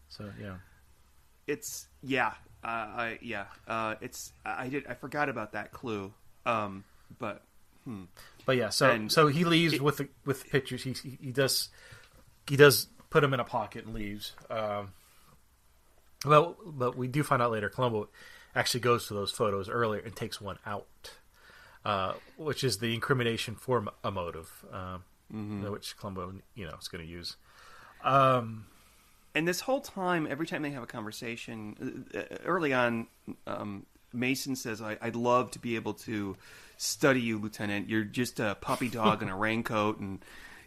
So yeah, it's I forgot about that clue, but yeah. So he leaves with pictures. He does put them in a pocket and leaves. But we do find out later Columbo actually goes to those photos earlier and takes one out, which is the incrimination for a motive, which Columbo, is going to use. And this whole time, every time they have a conversation, early on, Mason says, "I'd love to be able to study you, Lieutenant. You're just a puppy dog in a raincoat, and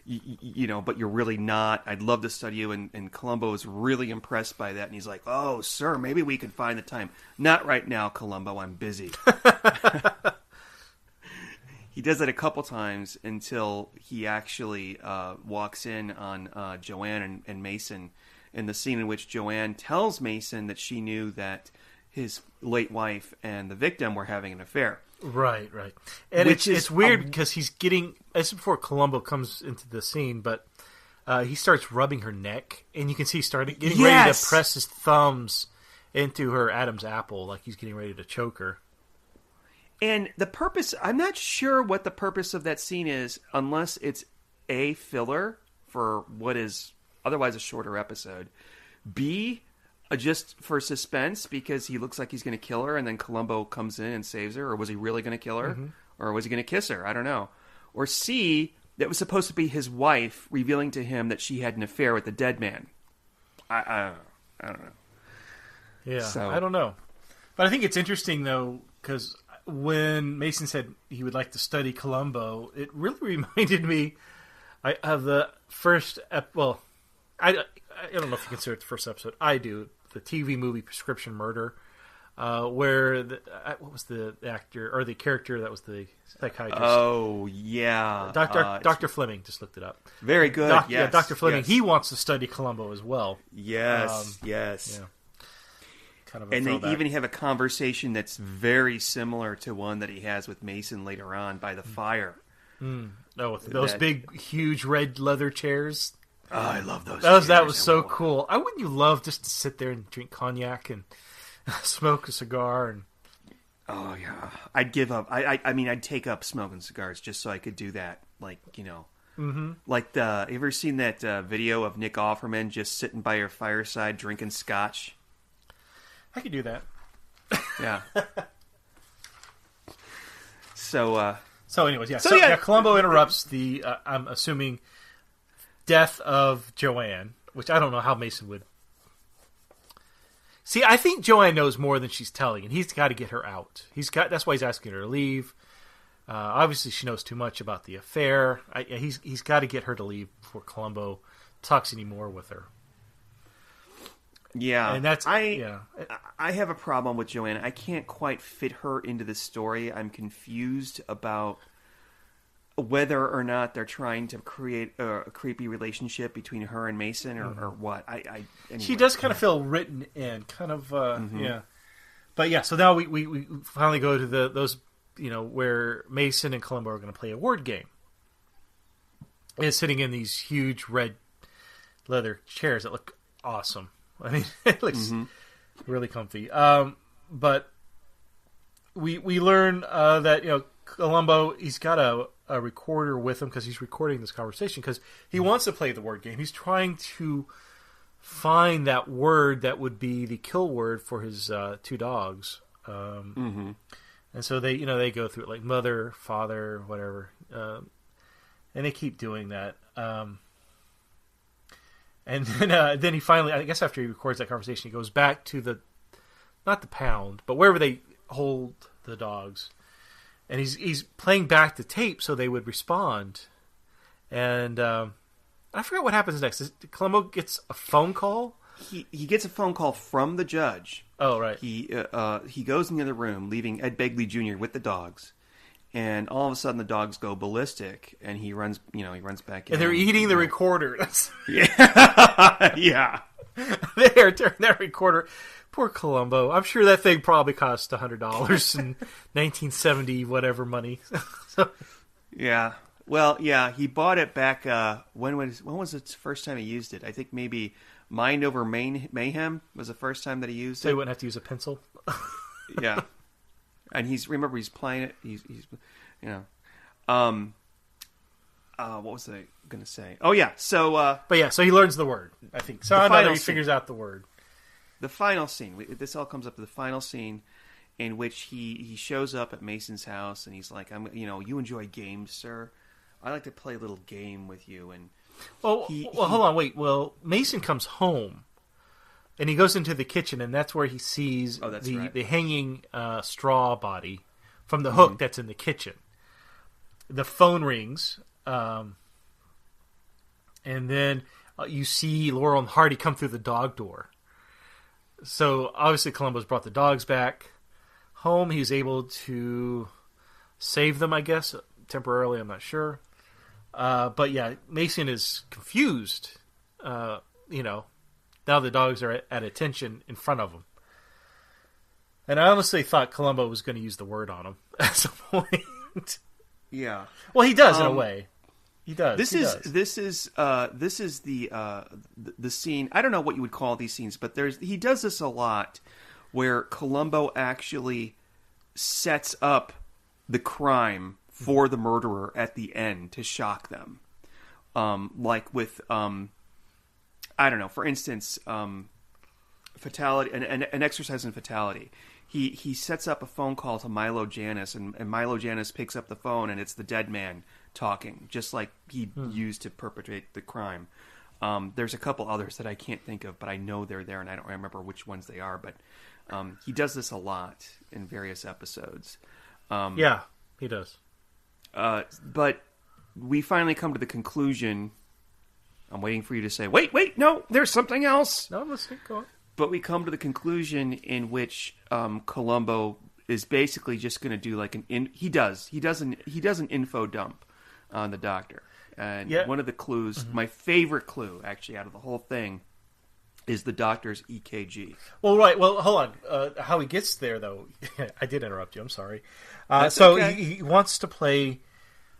but you're really not. I'd love to study you." And Columbo is really impressed by that, and he's like, "Oh, sir, maybe we could find the time." "Not right now, Columbo. I'm busy." He does it a couple times until he actually walks in on Joanne and Mason in the scene in which Joanne tells Mason that she knew that his late wife and the victim were having an affair. Right. And it's weird because he's getting... This is before Columbo comes into the scene, but he starts rubbing her neck, and you can see he's getting ready to press his thumbs into her Adam's apple, like he's getting ready to choke her. And the purpose... I'm not sure what the purpose of that scene is, unless it's A, filler for what is otherwise a shorter episode. B, just for suspense because he looks like he's going to kill her, and then Columbo comes in and saves her? Or was he really going to kill her? Mm-hmm. Or was he going to kiss her? I don't know. Or C, that was supposed to be his wife revealing to him that she had an affair with the dead man. I don't know. Yeah, so, I don't know. But I think it's interesting, though, because when Mason said he would like to study Columbo, it really reminded me of the first... I don't know if you consider it the first episode. I do. The TV movie Prescription Murder, where what was the actor or the character that was the psychiatrist? Oh yeah, Dr. Fleming. Just looked it up. Very good. Yes, yeah, Dr. Fleming. Yes. He wants to study Columbo as well. Yes, yes. Yeah. Kind of and throwback. They even have a conversation that's very similar to one that he has with Mason later on by the fire. Oh, with those big, huge red leather chairs. Oh, I love those. That was so cool. Wouldn't you love just to sit there and drink cognac and smoke a cigar? And oh yeah, I'd give up. I mean, I'd take up smoking cigars just so I could do that. Like like you ever seen that video of Nick Offerman just sitting by your fireside drinking scotch? I could do that. Yeah. So anyways, yeah. So Columbo interrupts the, I'm assuming, death of Joanne, which I don't know how Mason would... See, I think Joanne knows more than she's telling, and he's got to get her out. That's why he's asking her to leave. Obviously, she knows too much about the affair. He's got to get her to leave before Columbo talks anymore with her. Yeah, and that's I have a problem with Joanne. I can't quite fit her into the story. I'm confused about whether or not they're trying to create a creepy relationship between her and Mason, or what. Anyway. She does kind of feel written in, kind of yeah. But yeah, so now we finally go to those where Mason and Columbo are going to play a word game. And it's sitting in these huge red leather chairs that look awesome. I mean, it looks really comfy. But we learn that Columbo, he's got a recorder with him because he's recording this conversation because he wants to play the word game. He's trying to find that word that would be the kill word for his two dogs. And so they go through it like mother, father, whatever, and they keep doing that. And then he finally, I guess after he records that conversation, he goes back to not the pound, but wherever they hold the dogs. And he's playing back the tape so they would respond. And I forgot what happens next. Columbo gets a phone call? He gets a phone call from the judge. Oh, right. He goes in the other room, leaving Ed Begley Jr. with the dogs. And all of a sudden, the dogs go ballistic, and he runs back in. And they're eating the recorder. Yeah. Yeah. They're turning that recorder. Poor Columbo. I'm sure that thing probably cost $100 in 1970 whatever money. So. Yeah. Well, yeah, he bought it back. When was the first time he used it? I think maybe Mind Over Mayhem was the first time that he used it. So he wouldn't have to use a pencil? Yeah. And he's playing it. He's what was I going to say? Oh yeah. So so he learns the word. I think so. He figures out the word. The final scene. This all comes up to the final scene, in which he shows up at Mason's house and he's like, you enjoy games, sir. I like to play a little game with you. And hold on, wait. Well, Mason comes home. And he goes into the kitchen, and that's where he sees the hanging straw body from the hook that's in the kitchen. The phone rings, and then you see Laurel and Hardy come through the dog door. So obviously Columbo's brought the dogs back home. He was able to save them, I guess, temporarily. I'm not sure. But yeah, Mason is confused, Now the dogs are at attention in front of him. And I honestly thought Columbo was going to use the word on him at some point. Yeah. Well, he does in a way. He does. This is the scene. I don't know what you would call these scenes, but he does this a lot, where Columbo actually sets up the crime for the murderer at the end to shock them. Like with I don't know. For instance, fatality, an exercise in fatality. He sets up a phone call to Milo Janis, and Milo Janis picks up the phone, and it's the dead man talking, just like he used to perpetrate the crime. There's a couple others that I can't think of, but I know they're there, and I don't remember which ones they are. But he does this a lot in various episodes. Yeah, he does. But we finally come to the conclusion. I'm waiting for you to say, wait, no, there's something else. No, let's go on. But we come to the conclusion in which Columbo is basically just going to do like he does an info dump on the doctor. And one of the clues, my favorite clue actually out of the whole thing, is the doctor's EKG. Well, right. Well, hold on. How he gets there, though, I did interrupt you. I'm sorry. He wants to play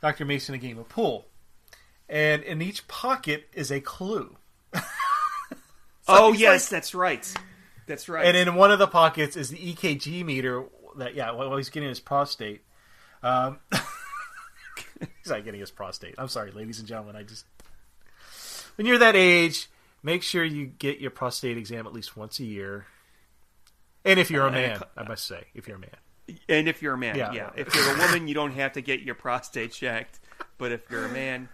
Dr. Mason a game of pool. And in each pocket is a clue. That's right. That's right. And in one of the pockets is the EKG meter that, while he's getting his prostate. He's not getting his prostate. I'm sorry, ladies and gentlemen. When you're that age, make sure you get your prostate exam at least once a year. And if you're a man, I must say, if you're a man. And if you're a man, yeah. If you're a woman, you don't have to get your prostate checked. But if you're a man...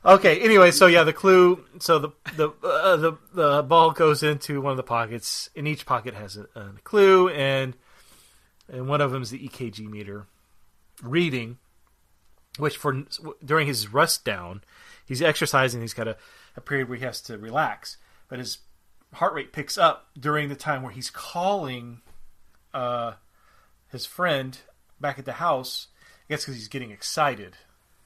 Okay. Anyway, so the clue. So the ball goes into one of the pockets, and each pocket has a clue, and one of them is the EKG meter reading, which during his rest down, he's exercising. He's got a period where he has to relax, but his heart rate picks up during the time where he's calling his friend back at the house. I guess because he's getting excited.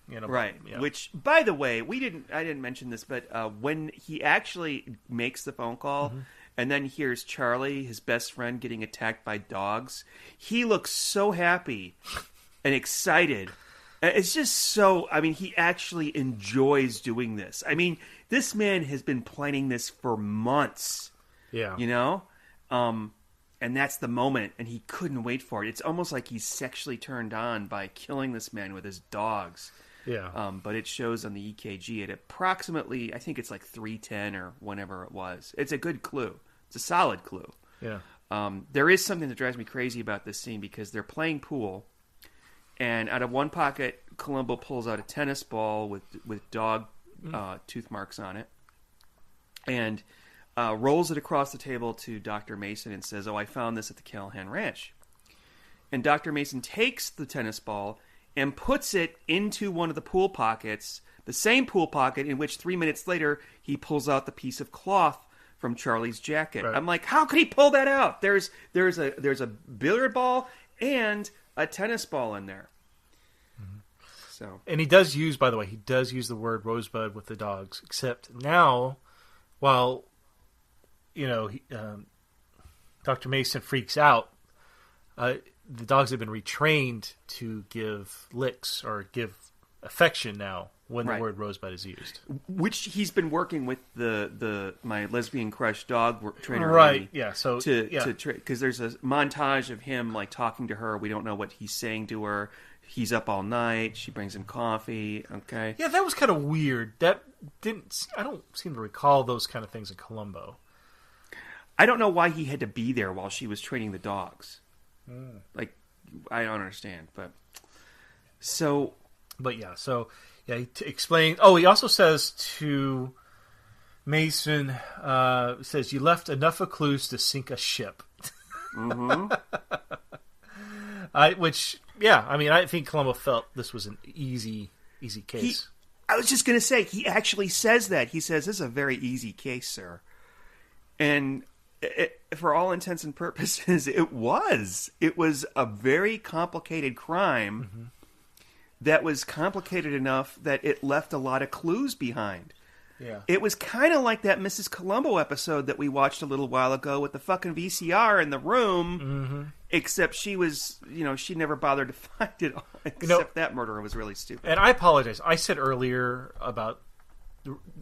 Right. Yeah. Which, by the way, I didn't mention this, but when he actually makes the phone call and then hears Charlie, his best friend, getting attacked by dogs, he looks so happy and excited. It's just so, he actually enjoys doing this. This man has been planning this for months. Yeah. And that's the moment, and he couldn't wait for it. It's almost like he's sexually turned on by killing this man with his dogs. Yeah. But it shows on the EKG at approximately, I think it's like 310 or whenever it was. It's a good clue. It's a solid clue. Yeah. There is something that drives me crazy about this scene because they're playing pool, and out of one pocket, Columbo pulls out a tennis ball with dog tooth marks on it, and rolls it across the table to Dr. Mason and says, "Oh, I found this at the Callahan Ranch." And Dr. Mason takes the tennis ball and puts it into one of the pool pockets, the same pool pocket in which 3 minutes later he pulls out the piece of cloth from Charlie's jacket. Right. I'm like, how could he pull that out? There's a billiard ball and a tennis ball in there. Mm-hmm. So, and he does use the word rosebud with the dogs, except now, while Dr. Mason freaks out, the dogs have been retrained to give licks or give affection now when the word rosebud is used. Which he's been working with my lesbian crush dog trainer. Right, yeah. So because there's a montage of him like talking to her. We don't know what he's saying to her. He's up all night. She brings him coffee. Okay. Yeah, that was kind of weird. I don't seem to recall those kind of things in Columbo. I don't know why he had to be there while she was training the dogs. Like, I don't understand, but he explains. Oh, he also says to Mason, says, "You left enough of clues to sink a ship." Mm-hmm. I think Columbo felt this was an easy case. I was just going to say, he actually says that. He says, "This is a very easy case, sir," and for all intents and purposes, it was a very complicated crime that was complicated enough that it left a lot of clues behind. Yeah. It was kind of like that Mrs. Columbo episode that we watched a little while ago with the fucking VCR in the room, except she was, she never bothered to find it all, except that murderer was really stupid. And I apologize. I said earlier about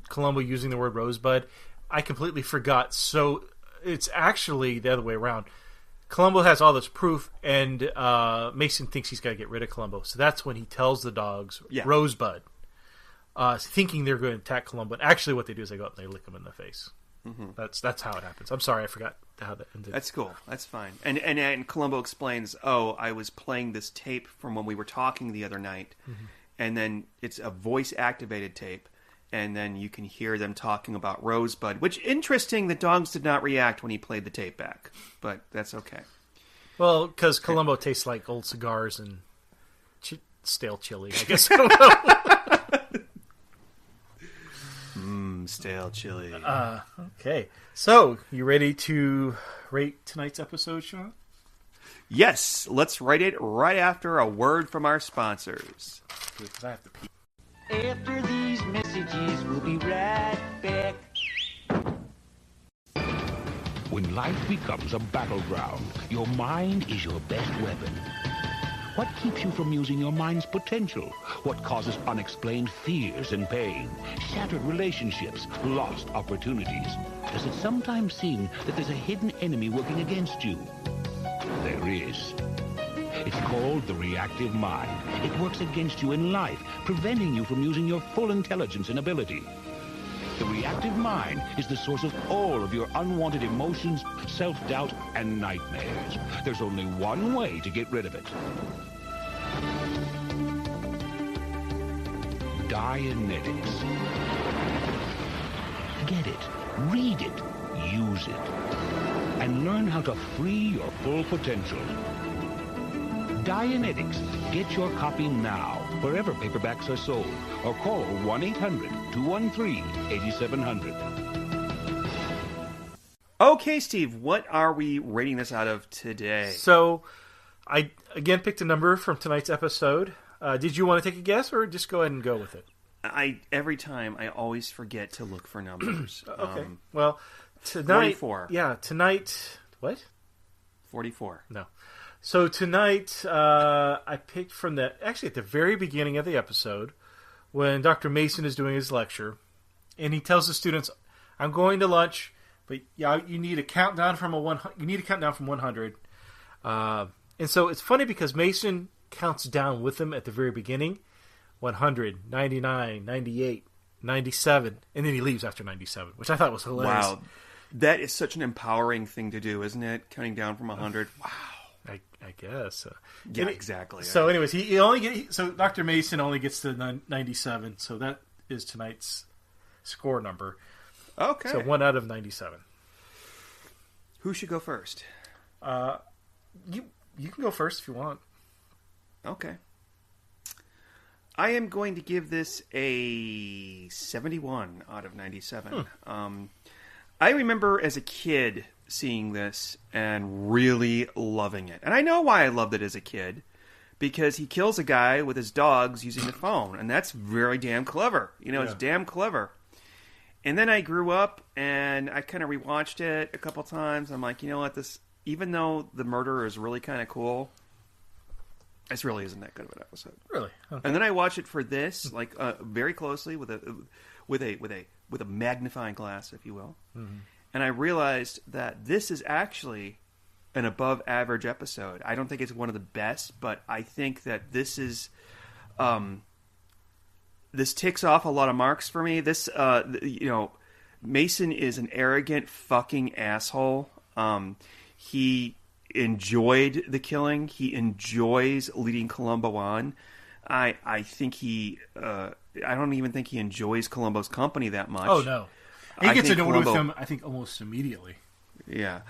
Columbo using the word rosebud. I completely forgot. So it's actually the other way around. Columbo has all this proof, and Mason thinks he's got to get rid of Columbo. So that's when he tells the dogs Rosebud. thinking they're going to attack Columbo. But actually, what they do is they go up and they lick him in the face. Mm-hmm. That's how it happens. I'm sorry, I forgot how that ended. That's cool. That's fine. And Columbo explains, "Oh, I was playing this tape from when we were talking the other night, and then it's a voice-activated tape, and then you can hear them talking about Rosebud." Which interesting, the dogs did not react when he played the tape back, but that's okay. Well, because Columbo tastes like old cigars and stale chili. I guess I don't know. Stale chili. Okay. So, you ready to rate tonight's episode, Sean? Yes, let's rate it right after a word from our sponsors. Because I have to pee. After these messages, we'll be right back. When life becomes a battleground, your mind is your best weapon. What keeps you from using your mind's potential? What causes unexplained fears and pain? Shattered relationships, lost opportunities? Does it sometimes seem that there's a hidden enemy working against you? There is. It's called the reactive mind. It works against you in life, preventing you from using your full intelligence and ability. The reactive mind is the source of all of your unwanted emotions, self-doubt, and nightmares. There's only one way to get rid of it. Dianetics. Get it, read it, use it, and learn how to free your full potential. Dianetics. Get your copy now, wherever paperbacks are sold, or call 1-800-213-8700. Okay, Steve, what are we rating this out of today? So, I again picked a number from tonight's episode. Did you want to take a guess, or just go ahead and go with it? Every time I always forget to look for numbers. Okay. Well, tonight... 44. Yeah, tonight... What? 44. No. So tonight, I picked from actually at the very beginning of the episode, when Dr. Mason is doing his lecture, and he tells the students, "I'm going to lunch, but yeah, you need a countdown from 100." And so it's funny because Mason counts down with them at the very beginning, 100, 99, 98, 97, and then he leaves after 97, which I thought was hilarious. Wow, that is such an empowering thing to do, isn't it? Counting down from 100. Wow. I guess. Yeah, exactly. So, anyways, he only so Dr. Mason only gets to 97. So that is tonight's score number. Okay. So 1 out of 97. Who should go first? You can go first if you want. Okay. I am going to give this a 71 out of 97. I remember as a kid seeing this and really loving it. And I know why I loved it as a kid. Because he kills a guy with his dogs using the phone. And that's very damn clever. It's damn clever. And then I grew up and I kind of rewatched it a couple times. I'm like, you know what? Even though the murder is really kind of cool, this really isn't that good of an episode. Really? Okay. And then I watched it for this, like very closely with a magnifying glass, if you will. Mm-hmm. And I realized that this is actually an above-average episode. I don't think it's one of the best, but I think that this is, this ticks off a lot of marks for me. This, Mason is an arrogant fucking asshole. He enjoyed the killing. He enjoys leading Columbo on. I think I don't even think he enjoys Columbo's company that much. Oh no. He gets annoyed with him, I think, almost immediately. Yeah.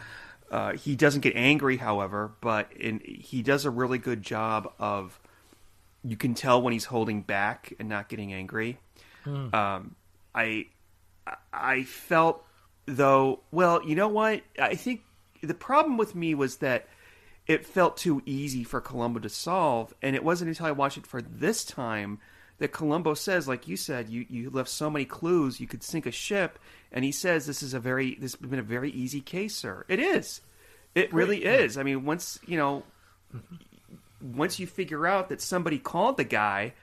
He doesn't get angry, however, but he does a really good job of, you can tell when he's holding back and not getting angry. I felt, though, well, you know what? I think the problem with me was that it felt too easy for Columbo to solve, and it wasn't until I watched it for this time that Columbo says, like you said, you left so many clues, you could sink a ship, and he says this has been a very easy case, sir. It is. It really is. I mean, once you figure out that somebody called the guy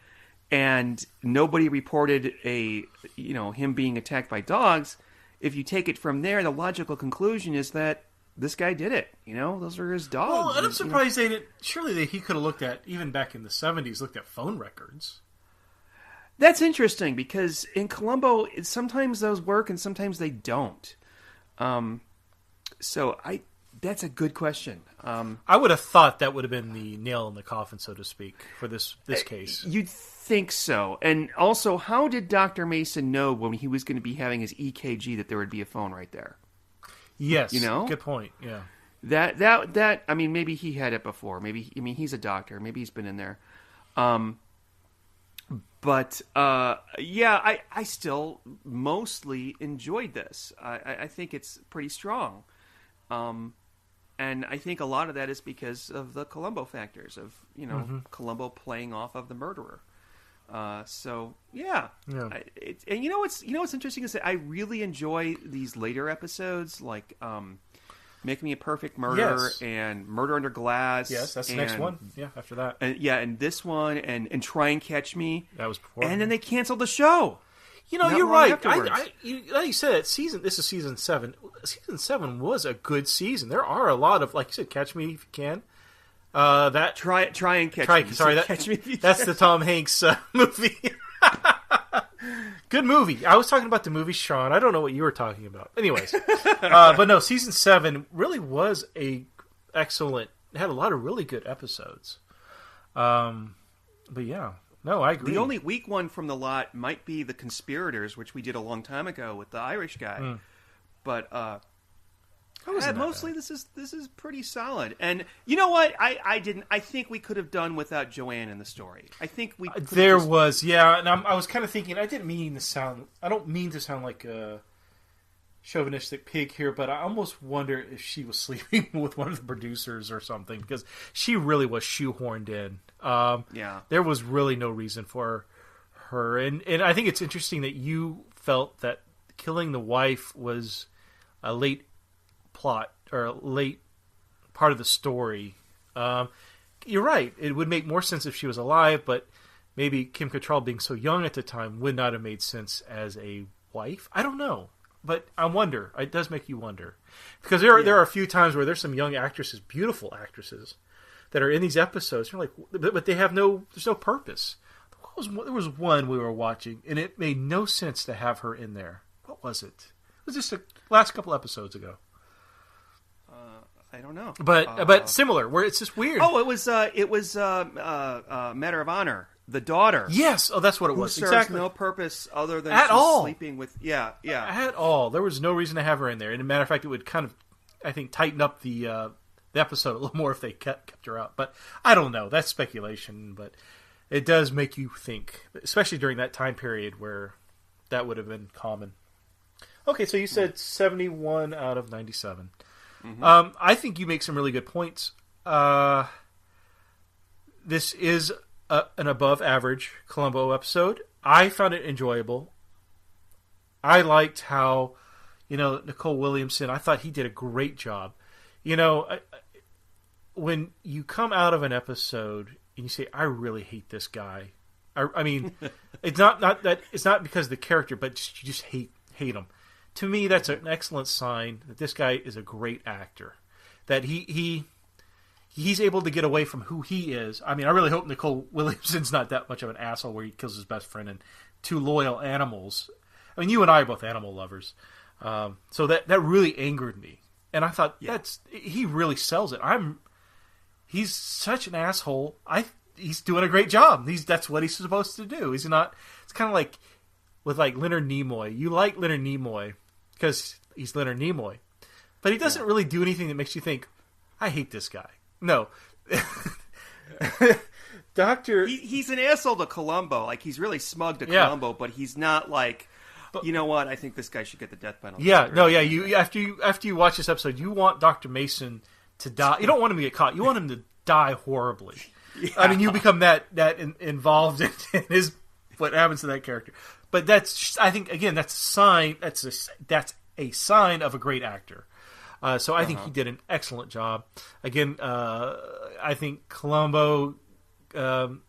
and nobody reported him being attacked by dogs, if you take it from there, the logical conclusion is that this guy did it. Those are his dogs. Well, and I'm surprised they didn't. Surely he could have looked at, even back in the 70s, looked at phone records. That's interesting because in Columbo, sometimes those work and sometimes they don't. That's a good question. I would have thought that would have been the nail in the coffin, so to speak, for this case. You'd think so. And also, how did Dr. Mason know when he was going to be having his EKG that there would be a phone right there? Yes, good point. Yeah, that. I mean, maybe he had it before. He's a doctor. Maybe he's been in there. But I still mostly enjoyed this. I think it's pretty strong. And I think a lot of that is because of the Columbo factors of, Columbo playing off of the murderer. And what's interesting is that I really enjoy these later episodes, like Make Me a Perfect Murder and Murder Under Glass. Yes, that's the next one. Yeah, after that. And this one and Try and Catch Me. That was before. And then they canceled the show. You're right. Like you said, this is season 7. Season 7 was a good season. There are a lot of, like you said, Catch Me If You Can. Try and Catch Me. Sorry, Catch Me If You that's Can. the Tom Hanks movie. Good movie. I was talking about the movie, Sean. I don't know what you were talking about. Anyways, but no, season 7 really was excellent. It had a lot of really good episodes. But yeah. No, I agree. The only weak one from the lot might be The Conspirators, which we did a long time ago with the Irish guy. But mostly this is pretty solid. And you know what? I think we could have done without Joanne in the story. I think we could and I was kind of thinking, I don't mean to sound like a chauvinistic pig here, but I almost wonder if she was sleeping with one of the producers or something, because she really was shoehorned in. There was really no reason for her, and I think it's interesting that you felt that killing the wife was a late plot or a late part of the story. You're right; it would make more sense if she was alive, but maybe Kim Cattrall, being so young at the time, would not have made sense as a wife. I don't know, but I wonder. It does make you wonder, because there are a few times where there's some young actresses, beautiful actresses, that are in these episodes. You're like, but they have there's no purpose. There was one we were watching, and it made no sense to have her in there. What was it? It was just the last couple episodes ago. I don't know. But similar, where it's just weird. Oh, it was Matter of Honor, the daughter. Yes, that's what it was. Who serves exactly. No purpose other than at all sleeping with. Yeah. At all, there was no reason to have her in there. And as a matter of fact, it would kind of, I think, tighten up the episode a little more if they kept her out. But I don't know. That's speculation. But it does make you think, especially during that time period where that would have been common. Okay, so you said 71 out of 97. Mm-hmm. I think you make some really good points. This is an above-average Columbo episode. I found it enjoyable. I liked how, Nicol Williamson, I thought he did a great job. When you come out of an episode and you say, I really hate this guy. I mean, it's not that it's not because of the character, but you just hate him. To me, that's an excellent sign that this guy is a great actor. That he's able to get away from who he is. I mean, I really hope Nicol Williamson's not that much of an asshole where he kills his best friend and 2 loyal animals. I mean, you and I are both animal lovers. So that really angered me. And I thought, he really sells it. He's such an asshole. He's doing a great job. That's what he's supposed to do. He's not. It's kind of like with Leonard Nimoy. You like Leonard Nimoy because he's Leonard Nimoy, but he doesn't really do anything that makes you think, I hate this guy. No. Doctor, he's an asshole to Columbo. Like, he's really smug to Columbo, but he's not like, you know what? I think this guy should get the death penalty. Yeah, no, yeah. You after you watch this episode, you want Dr. Mason to die. You don't want him to get caught. You want him to die horribly. Yeah. I mean, you become that involved in his what happens to that character. But I think again, that's a sign. That's a sign of a great actor. So I think he did an excellent job. Again, I think Columbo going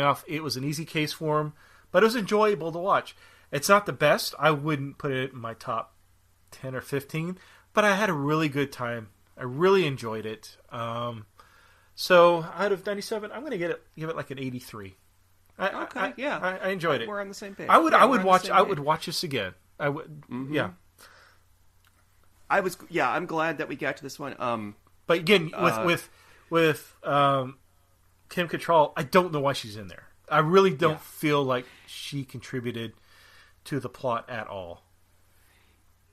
off. It was an easy case for him, but it was enjoyable to watch. It's not the best. I wouldn't put it in my top 10 or 15, but I had a really good time. I really enjoyed it. So out of 97, I'm going to give it like an 83. Yeah. I enjoyed it. We're on the same page. I would watch this again. I would. Mm-hmm. Yeah. I'm glad that we got to this one. But again, with Kim Cattrall, I don't know why she's in there. I really don't feel like she contributed to the plot at all.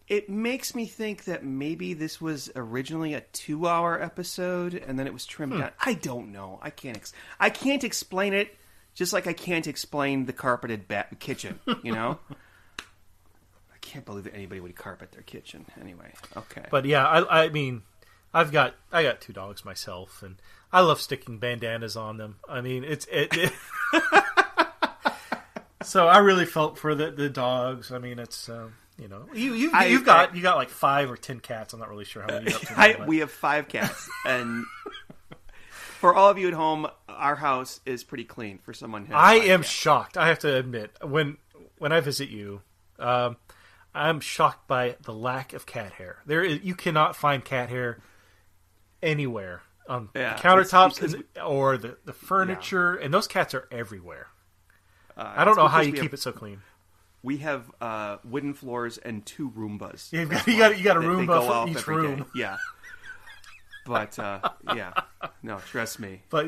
It makes me think that maybe this was originally a 2-hour episode, and then it was trimmed down. I don't know. I can't explain it, just like I can't explain the carpeted kitchen. You know, I can't believe that anybody would carpet their kitchen. Anyway, okay. But yeah, I mean, I got 2 dogs myself, and I love sticking bandanas on them. I mean, it so I really felt for the dogs. I mean, it's. You know, you've got like 5 or 10 cats. I'm not really sure how many. We have 5 cats, and for all of you at home, our house is pretty clean for someone who has I 5 am cats. shocked. I have to admit, when I visit you, I'm shocked by the lack of cat hair. You cannot find cat hair anywhere on the countertops or the furniture, and those cats are everywhere. I don't know how you keep it so clean. We have wooden floors and 2 Roombas. Yeah, you got a Roomba for each room. Day. Yeah. But, no, trust me. But,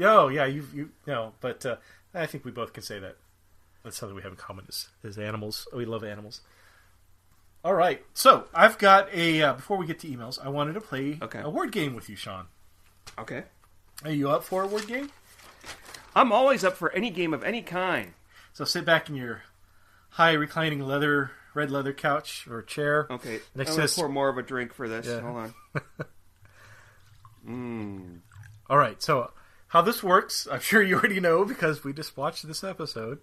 but I think we both can say that. That's something we have in common is animals. We love animals. All right. So, I've got before we get to emails, I wanted to play a word game with you, Sean. Okay. Are you up for a word game? I'm always up for any game of any kind. So, sit back in your high reclining red leather couch or chair. Okay, I'm going to pour more of a drink for this. Yeah. Hold on. All right, so how this works, I'm sure you already know because we just watched this episode.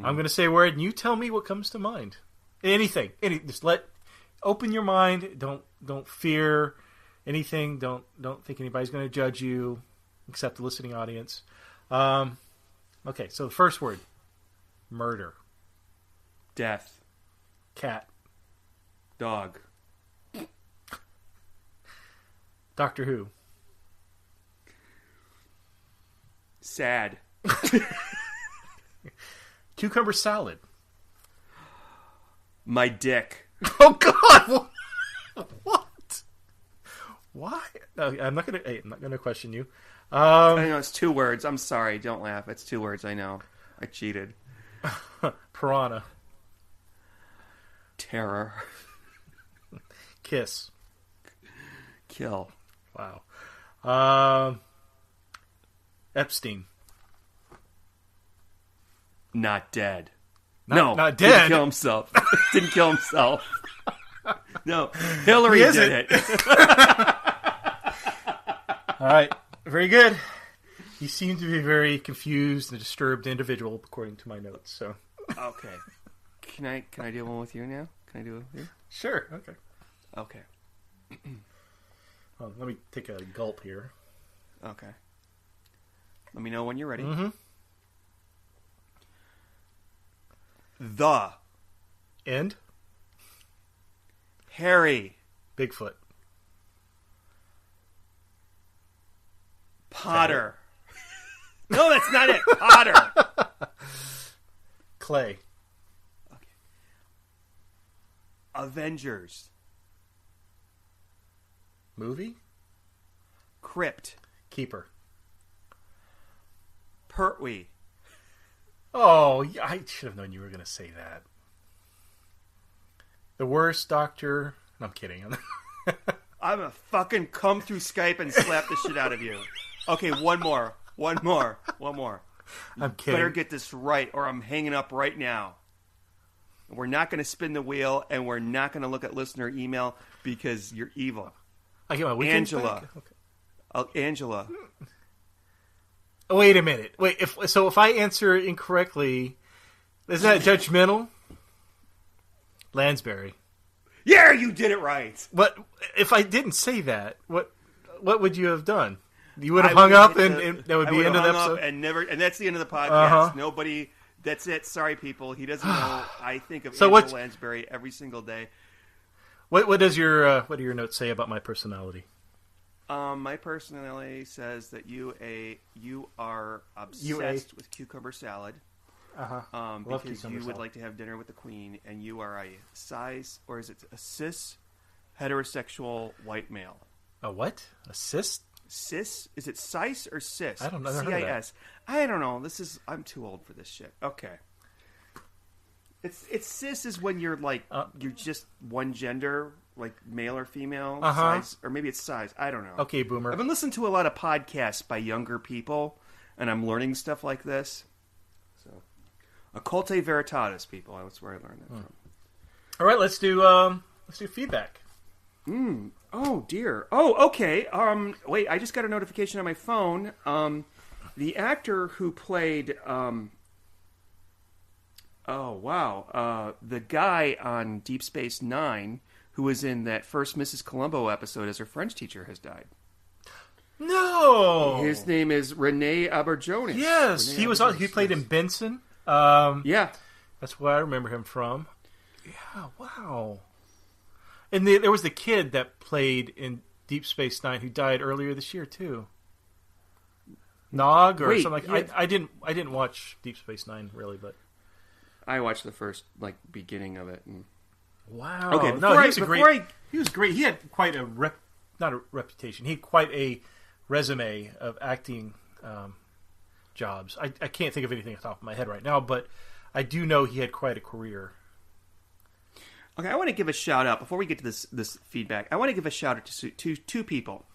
I'm going to say a word and you tell me what comes to mind. Anything. Just open your mind. Don't fear anything. Don't think anybody's going to judge you except the listening audience. Okay, so the first word. Murder. Death. Cat. Dog. Doctor Who. Sad. Cucumber salad. My dick. Oh God! What? Why? No, I'm not gonna question you. I know it's 2 words. I'm sorry. Don't laugh. It's 2 words. I know. I cheated. Piranha. Terror. Kiss. Kill. Wow. Epstein. Not dead. Not dead. Didn't kill himself. Didn't kill himself. No, Hillary did it. All right. Very good. You seem to be a very confused and disturbed individual, according to my notes. So. Okay. Can I do one with you now? Can I do it with you? Sure. Okay. Okay. Well, let me take a gulp here. Okay. Let me know when you're ready. Mm-hmm. The. End. Harry. Bigfoot. Potter. No, that's not it. Potter. Clay. Okay. Avengers. Movie. Crypt. Keeper. Pertwee. Oh, I should have known you were going to say that. The worst doctor. No, I'm kidding. I'm going to fucking come through Skype and slap the shit out of you. Okay, one more. I'm kidding. Better get this right or I'm hanging up right now. We're not going to spin the wheel and we're not going to look at listener email because you're evil. I get my weekend Angela. back? Okay. Angela. Wait a minute. Wait, if I answer incorrectly, is that judgmental? Lansbury. Yeah, you did it right. But if I didn't say that, what would you have done? You would have hung up, and that would be the end of the episode. And that's the end of the podcast. Uh-huh. Nobody. That's it. Sorry, people. He doesn't know. I think of So Angela Lansbury every single day. What do your notes say about my personality? My personality says that you are obsessed with cucumber salad. Love because cucumber you would salad. like to have dinner with the queen, and you are a cis, or is it a cis heterosexual white male? A what? A cyst? Cis? Is it cis or cis? I don't know. I've never heard of that. CIS. I don't know. I'm too old for this shit. Okay. It's cis is when you're like you're just one gender, like male or female, size, or maybe it's size. I don't know. Okay, boomer. I've been listening to a lot of podcasts by younger people, and I'm learning stuff like this. So, occulte veritatis, people. That's where I learned that from. All right, let's do feedback. Oh dear. Oh, okay. Wait, I just got a notification on my phone. The actor who played the guy on Deep Space Nine who was in that first Mrs. Columbo episode as her French teacher has died. No. His name is Rene Auberjonis. Yes, Rene he was. He played in Benson. Yeah. That's what I remember him from. Yeah. Wow. And there was the kid that played in Deep Space Nine who died earlier this year too. Nog or something like. Yeah. I didn't watch Deep Space Nine really, but I watched the first beginning of it. And... wow. Okay. He was great. He had quite a not a reputation. He had quite a resume of acting jobs. I can't think of anything off the top of my head right now, but I do know he had quite a career. Okay, I want to give a shout out before we get to this feedback. I want to give a shout out to two people.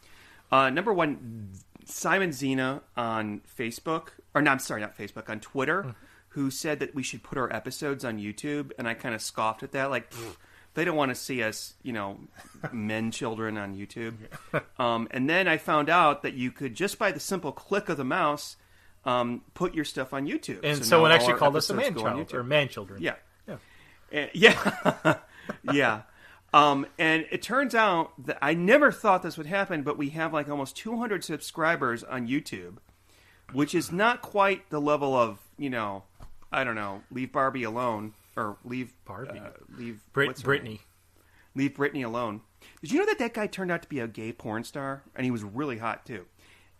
Number one, Simon Zena on Facebook, or no, I'm sorry, not Facebook, on Twitter, who said that we should put our episodes on YouTube, and I kind of scoffed at that, like they don't want to see us, men, children on YouTube. And then I found out that you could just by the simple click of the mouse put your stuff on YouTube. And so someone now actually all our called us a episodes man go on child YouTube. or man children. Yeah. Yeah. Yeah. Yeah. And it turns out that I never thought this would happen, but we have like almost 200 subscribers on YouTube, which is not quite the level of, I don't know, leave Barbie alone or leave Barbie. Leave Britney. Leave Britney alone. Did you know that guy turned out to be a gay porn star and he was really hot too?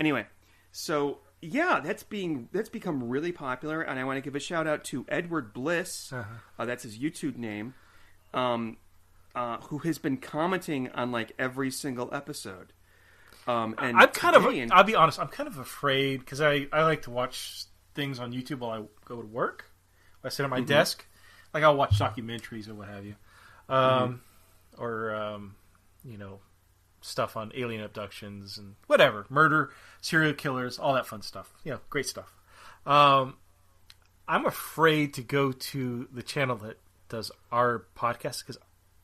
Anyway, so yeah, that's become really popular, and I want to give a shout out to Edward Bliss. That's his YouTube name. Who has been commenting on like every single episode. And I'll be honest, I'm kind of afraid because I like to watch things on YouTube while I go to work. I sit at my desk, like I'll watch documentaries or what have you, or stuff on alien abductions and whatever, murder, serial killers, all that fun stuff. Great stuff. I'm afraid to go to the channel that does our podcast because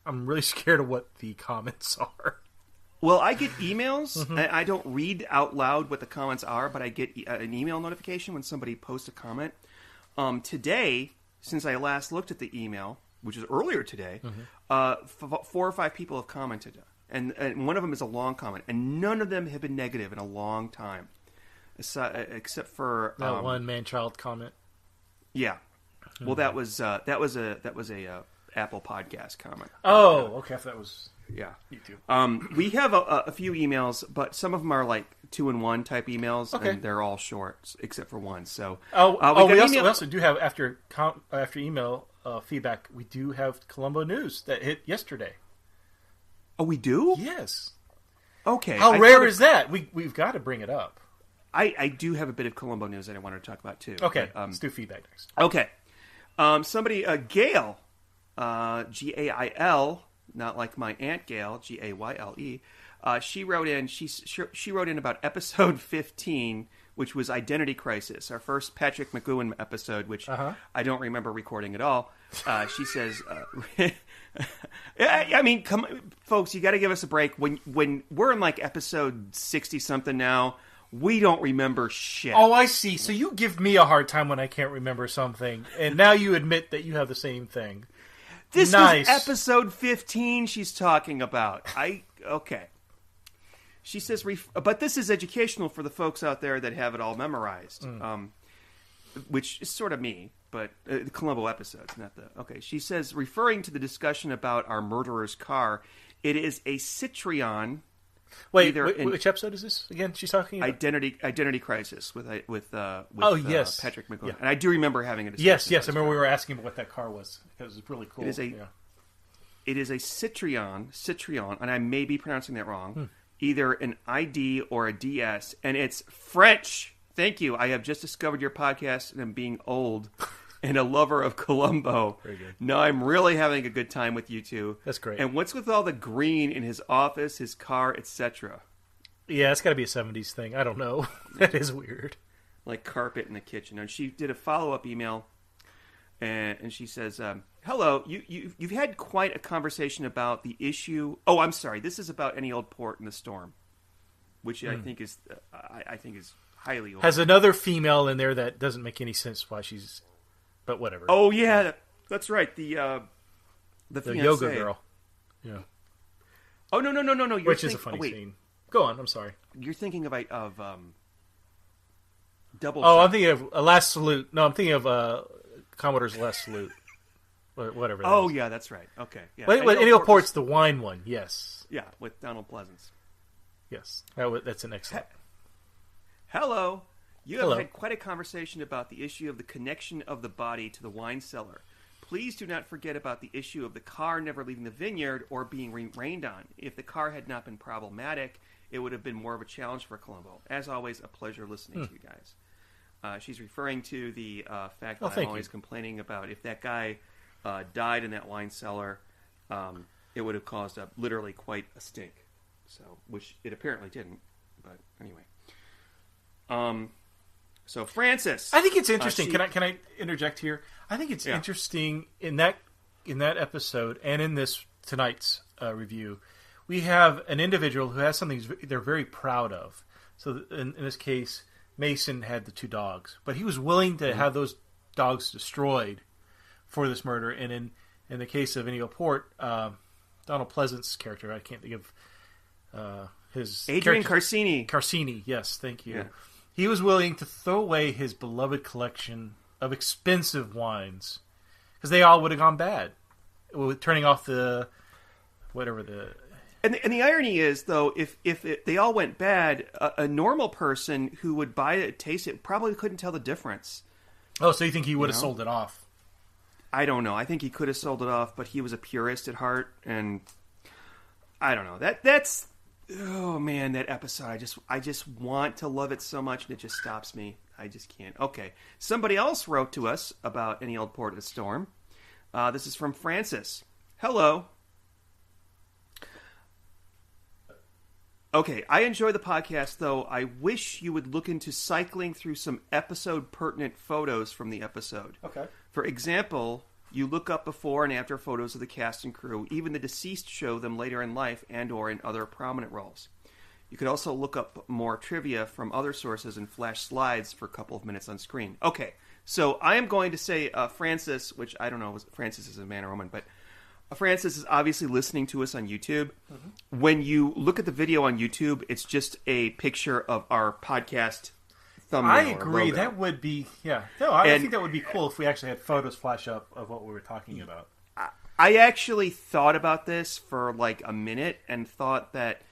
I'm really scared of what the comments are. Well, I get emails. I don't read out loud what the comments are, but I get an email notification when somebody posts a comment. Today, since I last looked at the email, which is earlier today, 4 or 5 people have commented. And one of them is a long comment. And none of them have been negative in a long time. Except for... that one man-child comment? Yeah. Well, that was a Apple Podcast comment. Oh, okay. I thought that was YouTube. We have a few emails, but some of them are like 2-in-1 type emails, and they're all short except for one. So, we also do have after email feedback. We do have Columbo news that hit yesterday. Oh, we do? Yes. Okay. How rare is that? We've got to bring it up. I do have a bit of Columbo news that I wanted to talk about too. Okay. Let's do feedback next. Okay. Somebody, Gail. Gail, not like my Aunt Gail, Gayle. She wrote in. She wrote in about episode 15, which was Identity Crisis, our first Patrick McGowan episode, which I don't remember recording at all. She says, I mean, come, folks, you got to give us a break. When we're in like episode 60 something now, we don't remember shit. Oh, I see. So you give me a hard time when I can't remember something, and now you admit that you have the same thing. This was episode 15 she's talking about. Okay. She says, but this is educational for the folks out there that have it all memorized, which is sort of me, but the Columbo episodes, not the... Okay, she says, referring to the discussion about our murderer's car, it is a Citroen Wait, which episode is this again? She's talking about Identity Crisis with yes, Patrick McGowan. Yeah. And I do remember having a discussion. Yes. I remember we were asking what that car was. It was really cool. It is a Citroen, and I may be pronouncing that wrong. Either an ID or a DS, and it's French. Thank you. I have just discovered your podcast, and I'm being old and a lover of Columbo. Very good. No, I'm really having a good time with you two. That's great. And what's with all the green in his office, his car, etc.? Yeah, it's got to be a 70s thing. I don't know. That is weird. Like carpet in the kitchen. And she did a follow-up email, and she says, hello, you've had quite a conversation about the issue. Oh, I'm sorry. This is about Any Old Port in the Storm, which I think is highly old. Has another female in there that doesn't make any sense why she's... But whatever. Oh, yeah. That's right. The yoga girl. Yeah. Oh, no. Which is a funny scene. Go on. I'm sorry. You're thinking of Double... Oh, I'm thinking of a Last Salute. No, I'm thinking of Commodore's Last Salute. Whatever that is. Yeah, that's right. Okay. Yeah. Wait, Any Old Port's the wine one. Yes. Yeah, with Donald Pleasance. Yes. That's an excellent... Hello. You have had quite a conversation about the issue of the connection of the body to the wine cellar. Please do not forget about the issue of the car never leaving the vineyard or being rained on. If the car had not been problematic, it would have been more of a challenge for Columbo. As always, a pleasure listening to you guys. She's referring to the fact that I'm always complaining about if that guy died in that wine cellar, it would have caused literally quite a stink. So, which it apparently didn't. But anyway. So Francis, I think it's interesting. Can I interject here? I think it's interesting in that episode and in this tonight's review, we have an individual who has something they're very proud of. So in this case, Mason had the 2 dogs, but he was willing to have those dogs destroyed for this murder. And in the case of Any Old Port, Donald Pleasance's character, I can't think of his Adrian Carcini. Carcini, yes, thank you. Yeah. He was willing to throw away his beloved collection of expensive wines because they all would have gone bad with turning off the whatever the. And the irony is, though, if they all went bad, a normal person who would buy it, taste it, probably couldn't tell the difference. Oh, so you think he would have sold it off? I don't know. I think he could have sold it off, but he was a purist at heart, and I don't know. That's. Oh man, that episode! I just want to love it so much, and it just stops me. I just can't. Okay, somebody else wrote to us about Any Old Port in the Storm. This is from Francis. Hello. Okay, I enjoy the podcast, though I wish you would look into cycling through some episode-pertinent photos from the episode. Okay. For example, you look up before and after photos of the cast and crew. Even the deceased show them later in life and or in other prominent roles. You could also look up more trivia from other sources and flash slides for a couple of minutes on screen. Okay, so I am going to say Francis, which I don't know if Francis is a man or woman, but Francis is obviously listening to us on YouTube. Mm-hmm. When you look at the video on YouTube, it's just a picture of our podcast thumbnail. I agree. That would be, I think that would be cool if we actually had photos flash up of what we were talking about. I actually thought about this for like a minute and thought that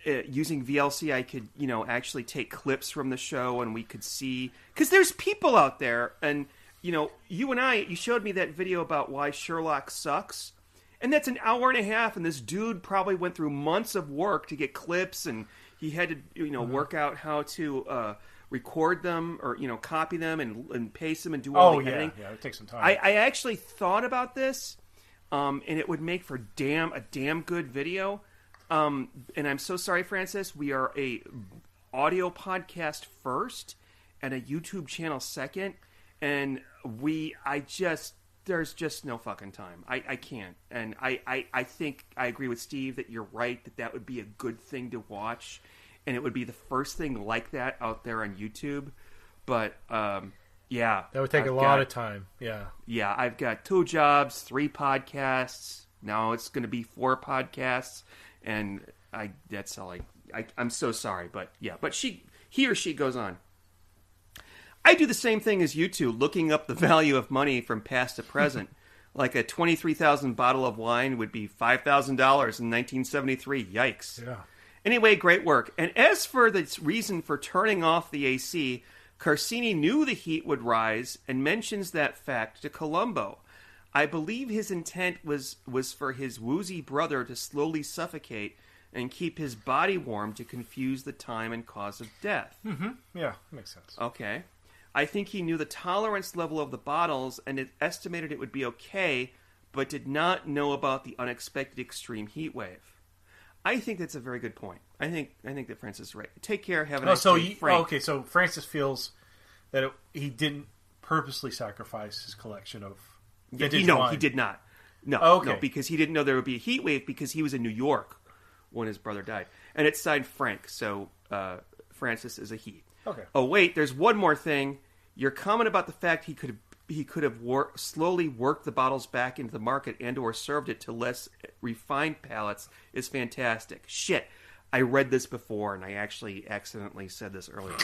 using VLC, I could, actually take clips from the show and we could see, because there's people out there, and you and I, you showed me that video about why Sherlock sucks. And that's an hour and a half, and this dude probably went through months of work to get clips, and he had to, work out how to record them or copy them and paste them and do all the editing. Yeah, it takes some time. I actually thought about this, and it would make for a damn good video. And I'm so sorry, Francis. We are a audio podcast first, and a YouTube channel second, and there's just no fucking time. I can't. And I think I agree with Steve that you're right, that would be a good thing to watch. And it would be the first thing like that out there on YouTube. But, yeah. That would take a lot of time. Yeah. Yeah, I've got 2 jobs, 3 podcasts. Now it's going to be 4 podcasts. And that's all I'm so sorry. But, yeah. But he or she goes on. I do the same thing as you two, looking up the value of money from past to present. Like a $23,000 bottle of wine would be $5,000 in 1973. Yikes. Yeah. Anyway, great work. And as for the reason for turning off the AC, Carcini knew the heat would rise and mentions that fact to Columbo. I believe his intent was for his woozy brother to slowly suffocate and keep his body warm to confuse the time and cause of death. Mm-hmm. Yeah, makes sense. Okay. I think he knew the tolerance level of the bottles and it estimated it would be okay, but did not know about the unexpected extreme heat wave. I think that's a very good point. I think that Francis is right. Take care. Have a nice day, Frank. Okay, so Francis feels that he didn't purposely sacrifice his collection of vintage wine. He did not. No, okay. No, because he didn't know there would be a heat wave because he was in New York when his brother died. And it's signed Frank, so Francis is a he. Okay. Oh, wait, there's one more thing. Your comment about the fact he could have slowly worked the bottles back into the market and or served it to less refined palates is fantastic. Shit, I read this before, and I actually accidentally said this earlier.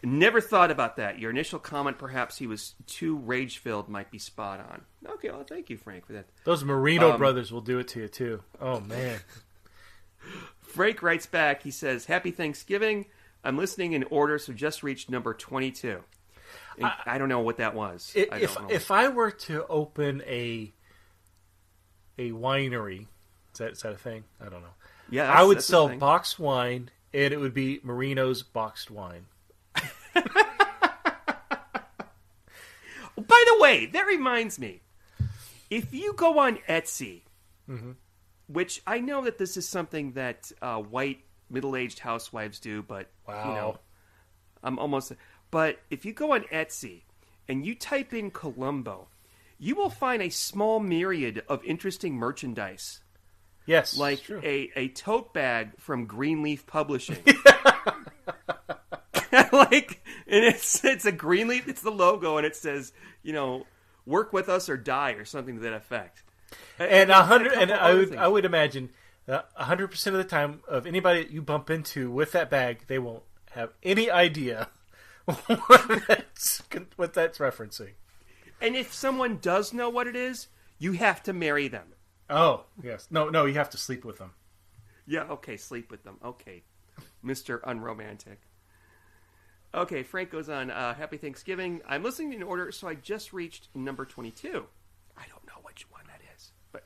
Never thought about that. Your initial comment, perhaps he was too rage-filled, might be spot on. Okay, well, thank you, Frank, for that. Those Marino brothers will do it to you, too. Oh, man. Frank writes back, he says, Happy Thanksgiving. I'm listening in order, so just reached number 22. I don't know what that was. If I were to open a winery, is that a thing? I don't know. Yeah, I would sell boxed wine, and it would be Marino's boxed wine. By the way, that reminds me. If you go on Etsy, mm-hmm. which I know that this is something that white middle-aged housewives do, but I'm almost. But if you go on Etsy and you type in Columbo, you will find a small myriad of interesting merchandise. Yes, like a tote bag from Greenleaf Publishing. And it's a Greenleaf. It's the logo, and it says, work with us or die, or something to that effect. And 100, and I would imagine 100% of the time of anybody that you bump into with that bag, they won't have any idea what that's referencing. And if someone does know what it is, you have to marry them. Oh, yes. No, you have to sleep with them. Yeah, okay, sleep with them. Okay, Mr. Unromantic. Okay, Frank goes on, Happy Thanksgiving. I'm listening in order, so I just reached number 22. I don't know which one that is. But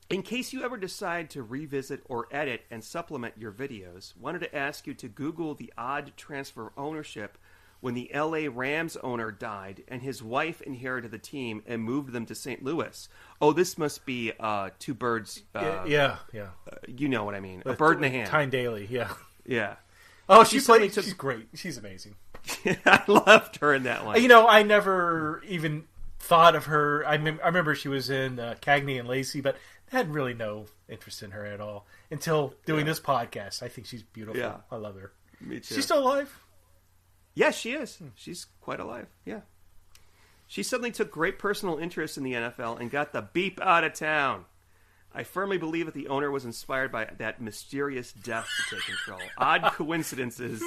in case you ever decide to revisit or edit and supplement your videos, wanted to ask you to Google the odd transfer of ownership when the L.A. Rams owner died and his wife inherited the team and moved them to St. Louis. Oh, this must be Two Birds. Yeah. You know what I mean. A bird in the hand. Tyne Daly, yeah. Yeah. Oh, she's great. She's amazing. I loved her in that one. I never even thought of her. I remember she was in Cagney and Lacey, but I had really no interest in her at all until doing this podcast. I think she's beautiful. Yeah. I love her. Me too. She's still alive? Yes, she is. She's quite alive. Yeah. She suddenly took great personal interest in the NFL and got the beep out of town. I firmly believe that the owner was inspired by that mysterious death to take control. Odd coincidences,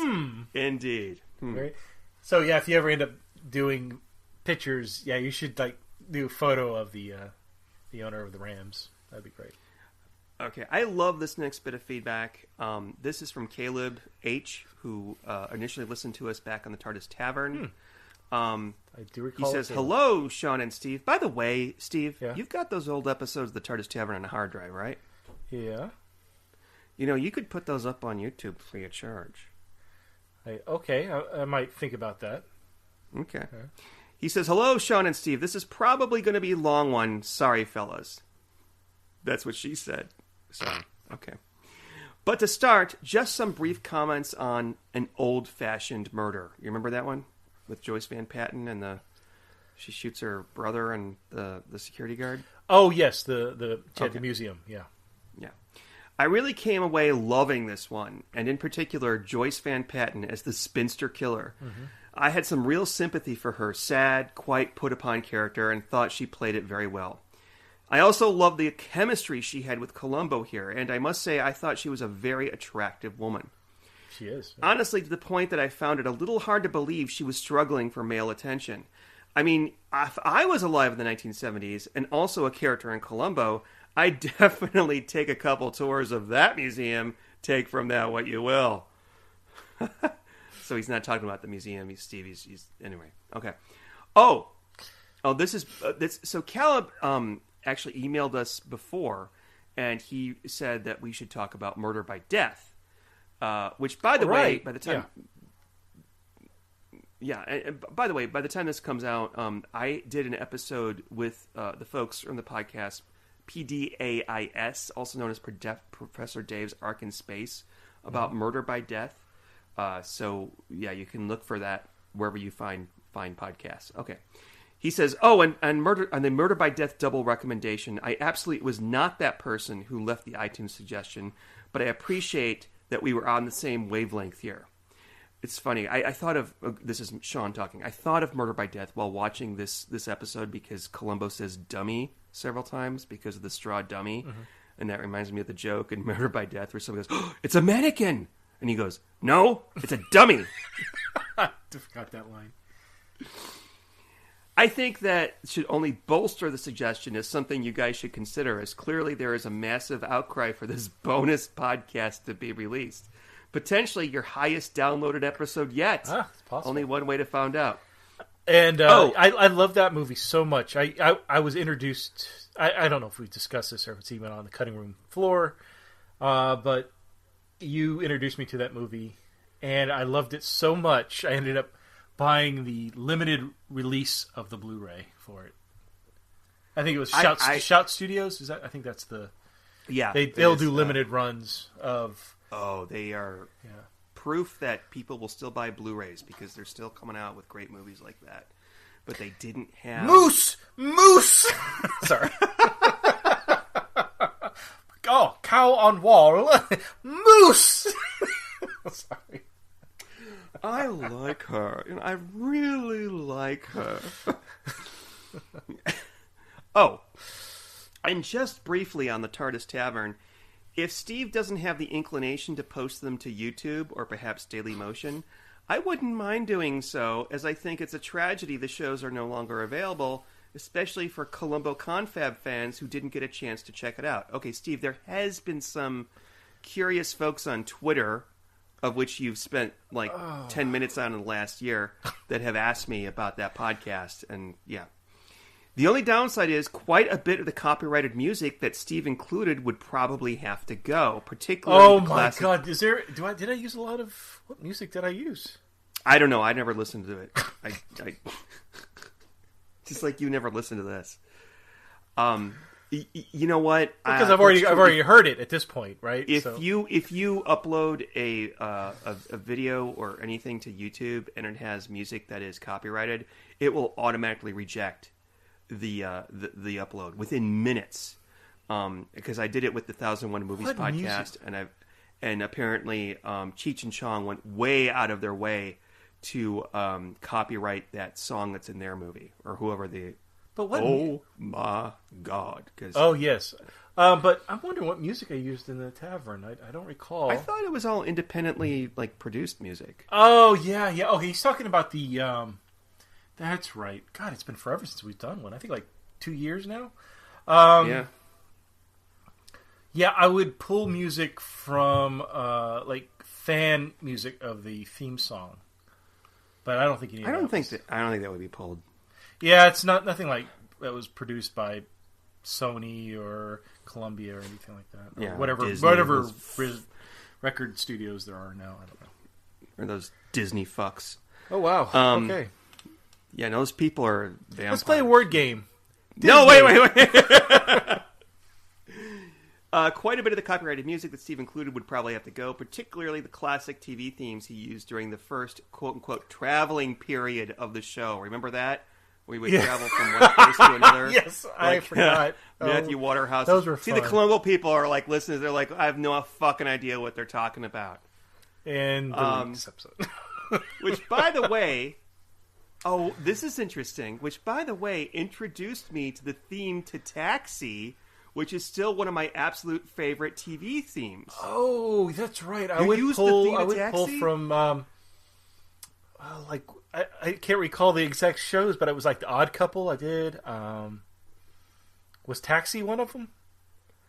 indeed. Right. So, yeah, if you ever end up doing pictures, you should do a photo of the owner of the Rams. That'd be great. Okay, I love this next bit of feedback. This is from Caleb H., who initially listened to us back on the TARDIS Tavern. I do recall. He says, hello, Sean and Steve. By the way, Steve, You've got those old episodes of the TARDIS Tavern on a hard drive, right? Yeah. You could put those up on YouTube free of charge. I might think about that. Okay. He says, hello, Sean and Steve. This is probably going to be a long one. Sorry, fellas. That's what she said. Sorry. Okay. But to start, just some brief comments on An Old-Fashioned Murder. You remember that one? With Joyce Van Patten and she shoots her brother and the security guard. Oh yes, the museum. Yeah. I really came away loving this one, and in particular Joyce Van Patten as the spinster killer. Mm-hmm. I had some real sympathy for her sad, quite put upon character, and thought she played it very well. I also loved the chemistry she had with Columbo here, and I must say I thought she was a very attractive woman. She is. Honestly, to the point that I found it a little hard to believe she was struggling for male attention. I mean, if I was alive in the 1970s and also a character in Columbo, I definitely take a couple tours of that museum. Take from that what you will. So he's not talking about the museum. He's anyway. Okay. Oh, this is this. So Caleb actually emailed us before, and he said that we should talk about Murder by Death, which, by the way, by the time. Yeah, and by the way, by the time this comes out, I did an episode with the folks from the podcast PDAIS, also known as Professor Dave's Ark in Space, about Murder by Death. So yeah, you can look for that wherever you find podcasts. Okay, he says, and the Murder by Death double recommendation. I absolutely was not that person who left the iTunes suggestion, but I appreciate that we were on the same wavelength here. It's funny. I thought of this is Sean talking. I thought of Murder by Death while watching this episode because Columbo says "dummy" several times because of the straw dummy, and that reminds me of the joke in Murder by Death where someone goes, oh, "It's a mannequin," and he goes, "No, it's a dummy." I forgot that line. I think that should only bolster the suggestion as something you guys should consider, as clearly there is a massive outcry for this bonus podcast to be released. Potentially your highest downloaded episode yet. It's possible. Only one way to find out. And I love that movie so much. I was introduced. I don't know if we discussed this or if it's even on the cutting room floor, but you introduced me to that movie, and I loved it so much. I ended up buying the limited release of the Blu-ray for it. I think it was Shout Studios. I think that's the. Yeah, they'll do limited runs of. Oh, they are proof that people will still buy Blu-rays because they're still coming out with great movies like that. But they didn't have... Moose! Sorry. Oh, cow on wall. Moose! Sorry. I like her. I really like her. Oh, and just briefly on the TARDIS Tavern... If Steve doesn't have the inclination to post them to YouTube or perhaps Dailymotion, I wouldn't mind doing so, as I think it's a tragedy the shows are no longer available, especially for Columbo Confab fans who didn't get a chance to check it out. Okay, Steve, there has been some curious folks on Twitter, of which you've spent 10 minutes on in the last year, that have asked me about that podcast, and yeah. The only downside is quite a bit of the copyrighted music that Steve included would probably have to go, particularly. Oh my God! Did I use a lot of what music did I use? I don't know. I never listened to it. I just like you never listened to this. You know what? Because I've already heard it at this point, right? If you upload a video or anything to YouTube and it has music that is copyrighted, it will automatically reject the upload within minutes, because I did it with the 1001 Movies podcast, music? and apparently Cheech and Chong went way out of their way to copyright that song that's in their movie or whoever the. But what? Oh my God! Oh yes, but I'm wondering what music I used in the tavern. I don't recall. I thought it was all independently produced music. Oh yeah. Okay, he's talking about the. That's right. God, it's been forever since we've done one. I think 2 years now. Yeah. Yeah, I would pull music from fan music of the theme song, but I don't think you need. I don't think that would be pulled. Yeah, it's nothing like that was produced by Sony or Columbia or anything like that. Or whatever record studios there are now. I don't know. Or those Disney fucks. Oh wow. Okay. Yeah, no, those people are vampires. Let's play a word game. No, wait. Quite a bit of the copyrighted music that Steve included would probably have to go, particularly the classic TV themes he used during the first quote-unquote traveling period of the show. Remember that? We would travel from one place to another. Yes, I forgot. Matthew Waterhouse. Those were fun. See, the Columbo people are listeners. They're like, I have no fucking idea what they're talking about. And the next episode. Which, by the way... Oh, this is interesting. Which, by the way, introduced me to the theme to Taxi, which is still one of my absolute favorite TV themes. Oh, that's right. I would pull from I can't recall the exact shows, but it was The Odd Couple. I did. Was Taxi one of them?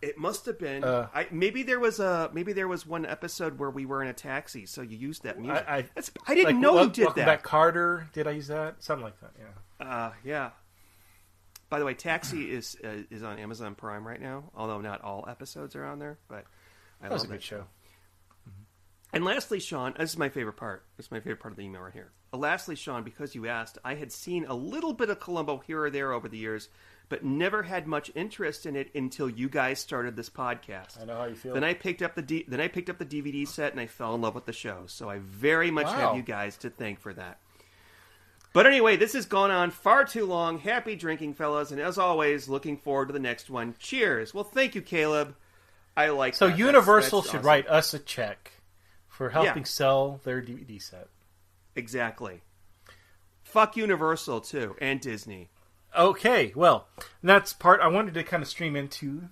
It must have been. Maybe there was one episode where we were in a taxi, so you used that music. I didn't know you did Welcome that. Back, Carter. Did I use that? Something like that. Yeah. Yeah. By the way, Taxi is on Amazon Prime right now, although not all episodes are on there. But That was a good show. And lastly, Sean, this is my favorite part. This is my favorite part of the email right here. Lastly, Sean, because you asked, I had seen a little bit of Columbo here or there over the years, but never had much interest in it until you guys started this podcast. I know how you feel. Then I picked up the DVD set and I fell in love with the show. So I very much have you guys to thank for that. But anyway, this has gone on far too long. Happy drinking, fellas, and as always, looking forward to the next one. Cheers. Well, thank you, Caleb. I like so that. Universal That's should awesome. write us a check for helping sell their DVD set. Exactly. Fuck Universal, too, and Disney. Okay, well, that's part I wanted to kind of stream into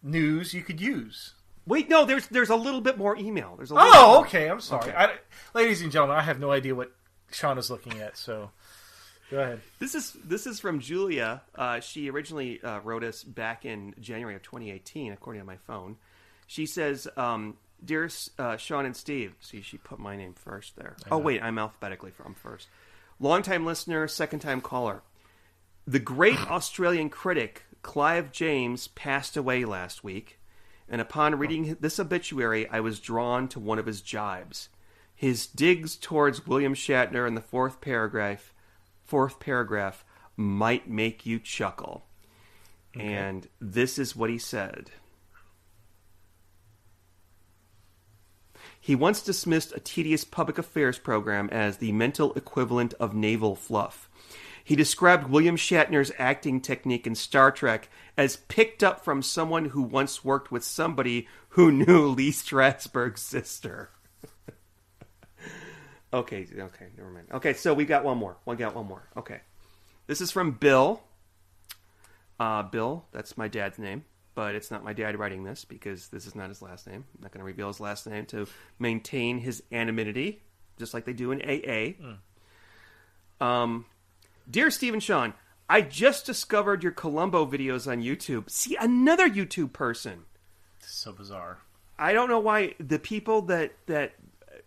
news you could use. Wait, no, there's a little bit more email. There's a little bit more. Okay, I'm sorry. Okay. Ladies and gentlemen, I have no idea what Sean is looking at, so go ahead. This is from Julia. She originally wrote us back in January of 2018, according to my phone. She says, Dear Sean and Steve. See, she put my name first there. Oh, wait, I'm alphabetically from first. Longtime listener, second-time caller. The great Australian critic Clive James passed away last week, and upon reading this obituary, I was drawn to one of his jibes. His digs towards William Shatner in the fourth paragraph might make you chuckle. Okay. And this is what he said. He once dismissed a tedious public affairs program as the mental equivalent of naval fluff. He described William Shatner's acting technique in Star Trek as picked up from someone who once worked with somebody who knew Lee Strasberg's sister. Okay, never mind. Okay, so we got one more. Okay. This is from Bill. Bill, that's my dad's name, but it's not my dad writing this because this is not his last name. I'm not going to reveal his last name to maintain his anonymity, just like they do in AA. Dear Steve and Sean, I just discovered your Columbo videos on YouTube. See, another YouTube person. This is so bizarre. I don't know why the people that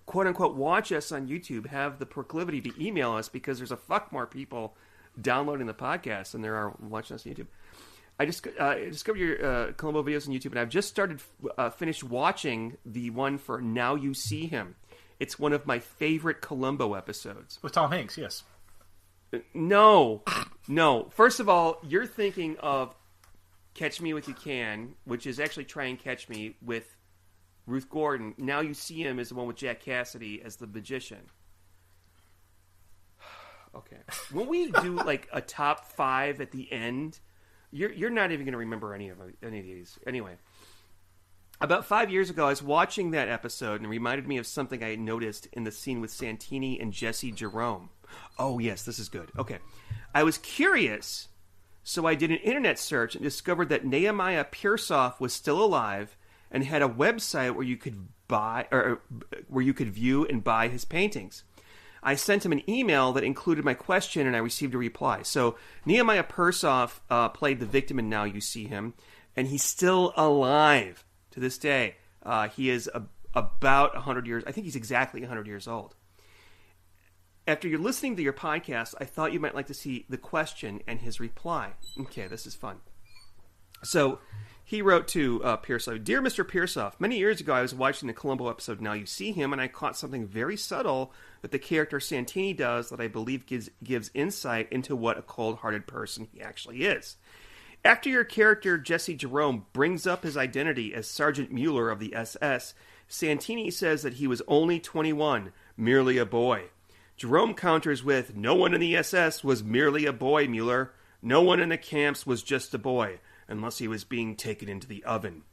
quote-unquote watch us on YouTube have the proclivity to email us because there's a fuck more people downloading the podcast than there are watching us on YouTube. I discovered your Columbo videos on YouTube, and I've just finished watching the one for Now You See Him. It's one of my favorite Columbo episodes. With Tom Hanks, yes. No. First of all, you're thinking of Catch Me If You Can, which is actually Try and Catch Me with Ruth Gordon. Now You See Him is the one with Jack Cassidy as the magician. Okay. When we do like a top 5 at the end, you're not even going to remember any of these. Anyway, about 5 years ago, I was watching that episode and it reminded me of something I had noticed in the scene with Santini and Jesse Jerome. Oh, yes, this is good. Okay. I was curious, so I did an internet search and discovered that Nehemiah Pearsoff was still alive and had a website where you could view and buy his paintings. I sent him an email that included my question, and I received a reply. So Nehemiah Pearsoff played the victim in Now You See Him, and he's still alive to this day. He is about 100 years. I think he's exactly 100 years old. After you're listening to your podcast, I thought you might like to see the question and his reply. Okay, this is fun. So he wrote to Pearsoff, Dear Mr. Pearsoff, many years ago I was watching the Columbo episode Now You See Him, and I caught something very subtle that the character Santini does that I believe gives insight into what a cold-hearted person he actually is. After your character Jesse Jerome brings up his identity as Sergeant Mueller of the SS, Santini says that he was only 21, merely a boy. Jerome counters with, No one in the SS was merely a boy, Mueller. No one in the camps was just a boy, unless he was being taken into the oven.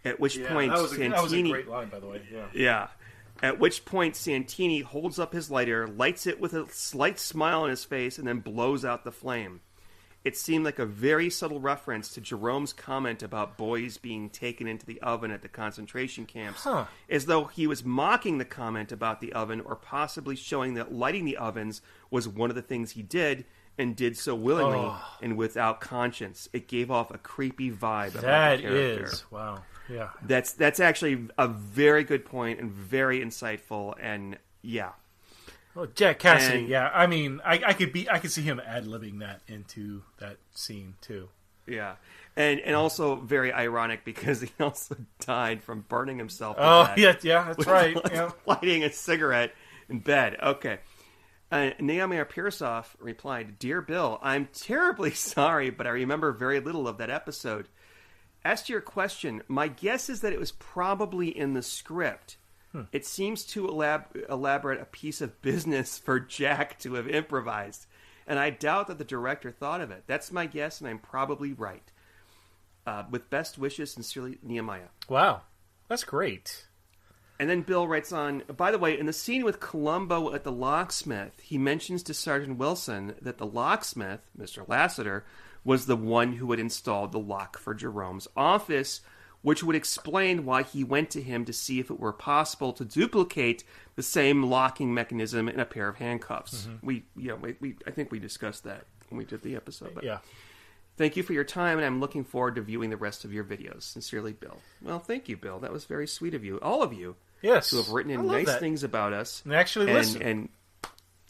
At which point Santini... That was a great line, by the way. Yeah. At which point Santini holds up his lighter, lights it with a slight smile on his face, and then blows out the flame. It seemed like a very subtle reference to Jerome's comment about boys being taken into the oven at the concentration camps, as though he was mocking the comment about the oven or possibly showing that lighting the ovens was one of the things he did, and did so willingly and without conscience. It gave off a creepy vibe. That about the character. is wow. Yeah, that's actually a very good point and very insightful. And yeah, well, Jack Cassidy. I mean, I could see him ad-libbing that into that scene too. Yeah, and also very ironic because he also died from burning himself. Yeah, that's right. Yeah. Lighting a cigarette in bed. Okay. Naomi Pearsoff replied, "Dear Bill, I'm terribly sorry, but I remember very little of that episode. As to your question, my guess is that it was probably in the script. It seems too elaborate a piece of business for Jack to have improvised, and I doubt that the director thought of it. That's my guess, and I'm probably right. With best wishes, sincerely, Nehemiah." Wow, that's great. And then Bill writes on, by the way, in the scene with Columbo at the locksmith, he mentions to Sergeant Wilson that the locksmith, Mr. Lassiter, was the one who had installed the lock for Jerome's office, which would explain why he went to him to see if it were possible to duplicate the same locking mechanism in a pair of handcuffs. Mm-hmm. I think we discussed that when we did the episode. But yeah. Thank you for your time, and I'm looking forward to viewing the rest of your videos. Sincerely, Bill. Well, thank you, Bill. That was very sweet of you. All of you. Yes. Who have written in nice things about us. And actually listen.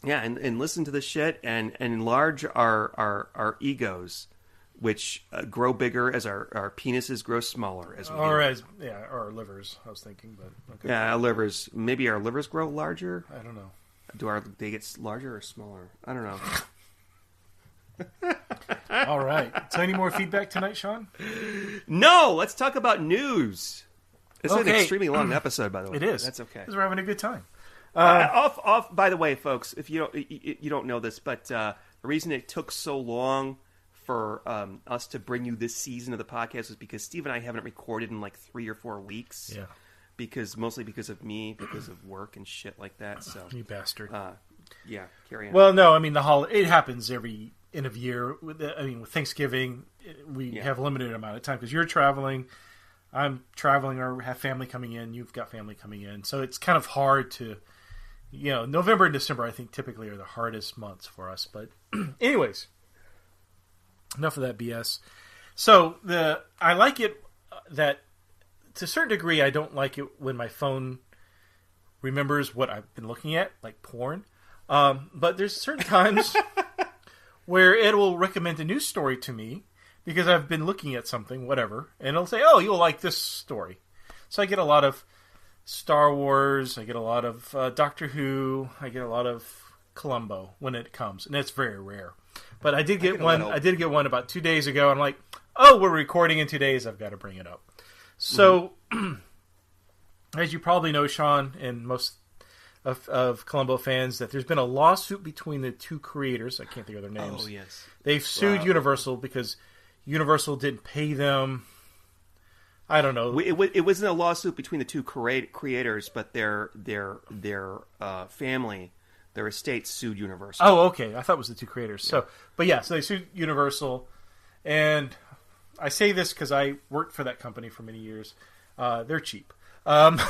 And listen to the shit and enlarge our egos, which grow bigger as our penises grow smaller. Or our livers, I was thinking. But okay. Yeah, our livers. Maybe our livers grow larger? I don't know. They get larger or smaller? I don't know. All right. So any more feedback tonight, Sean? No! Let's talk about news. It's an extremely long episode, by the way. It is. That's okay. Because we're having a good time. Off. By the way, folks, if you don't know this, but the reason it took so long for us to bring you this season of the podcast was because Steve and I haven't recorded in like 3 or 4 weeks. Yeah. Mostly because of me, because of work and shit like that. So you bastard. Yeah. Carry on. Well, no, I mean it happens every end of year. With Thanksgiving, we have a limited amount of time because you're traveling. I'm traveling or have family coming in. You've got family coming in. So it's kind of hard to, November and December, I think, typically are the hardest months for us. But anyways, enough of that BS. So I like it that to a certain degree, I don't like it when my phone remembers what I've been looking at, like porn. But there's certain times where it will recommend a news story to me because I've been looking at something, whatever, and it'll say, "Oh, you'll like this story." So I get a lot of Star Wars, I get a lot of Doctor Who, I get a lot of Columbo when it comes, and it's very rare. But I did get one. I did get one about 2 days ago. I'm like, "Oh, we're recording in 2 days. I've got to bring it up." So, as you probably know, Sean, and most of Columbo fans, that there's been a lawsuit between the two creators. I can't think of their names. Oh, yes. They've sued Universal because Universal didn't pay them. I don't know. It wasn't a lawsuit between the two creators, but their family, their estate sued Universal. Oh, okay. I thought it was the two creators. Yeah. So they sued Universal, and I say this because I worked for that company for many years. They're cheap. And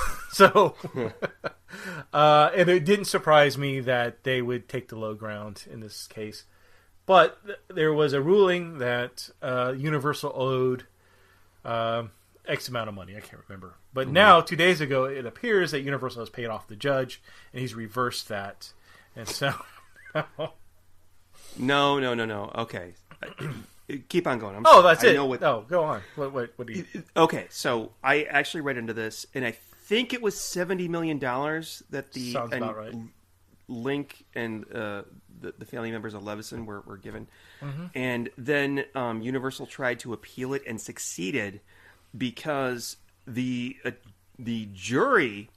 it didn't surprise me that they would take the low ground in this case. But there was a ruling that Universal owed X amount of money. I can't remember. But now, 2 days ago, it appears that Universal has paid off the judge, and he's reversed that. And so... No. Okay. Keep on going. That's it. Go on. What do you... Okay, so I actually read into this, and I think it was $70 million that the... Sounds about right. Link and the family members of Levison were given. Mm-hmm. And then Universal tried to appeal it and succeeded because the jury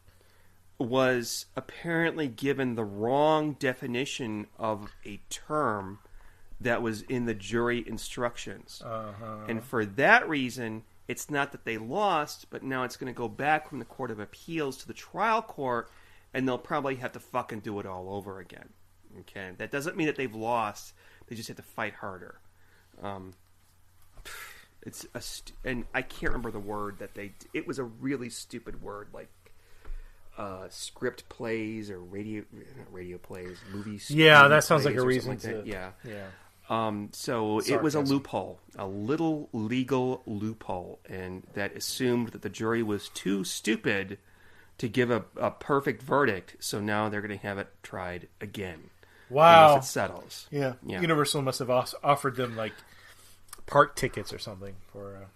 was apparently given the wrong definition of a term that was in the jury instructions. Uh-huh. And for that reason, it's not that they lost, but now it's going to go back from the Court of Appeals to the trial court, and they'll probably have to fucking do it all over again. Okay? That doesn't mean that they've lost. They just have to fight harder. And I can't remember the word that it was a really stupid word, like script plays or radio plays, movies. Yeah, that sounds like a reason to... Yeah. So it was a loophole, a little legal loophole, and that assumed that the jury was too stupid to give a perfect verdict. So now they're going to have it tried again. Wow. Unless it settles. Yeah. Universal must have offered them like park tickets or something for.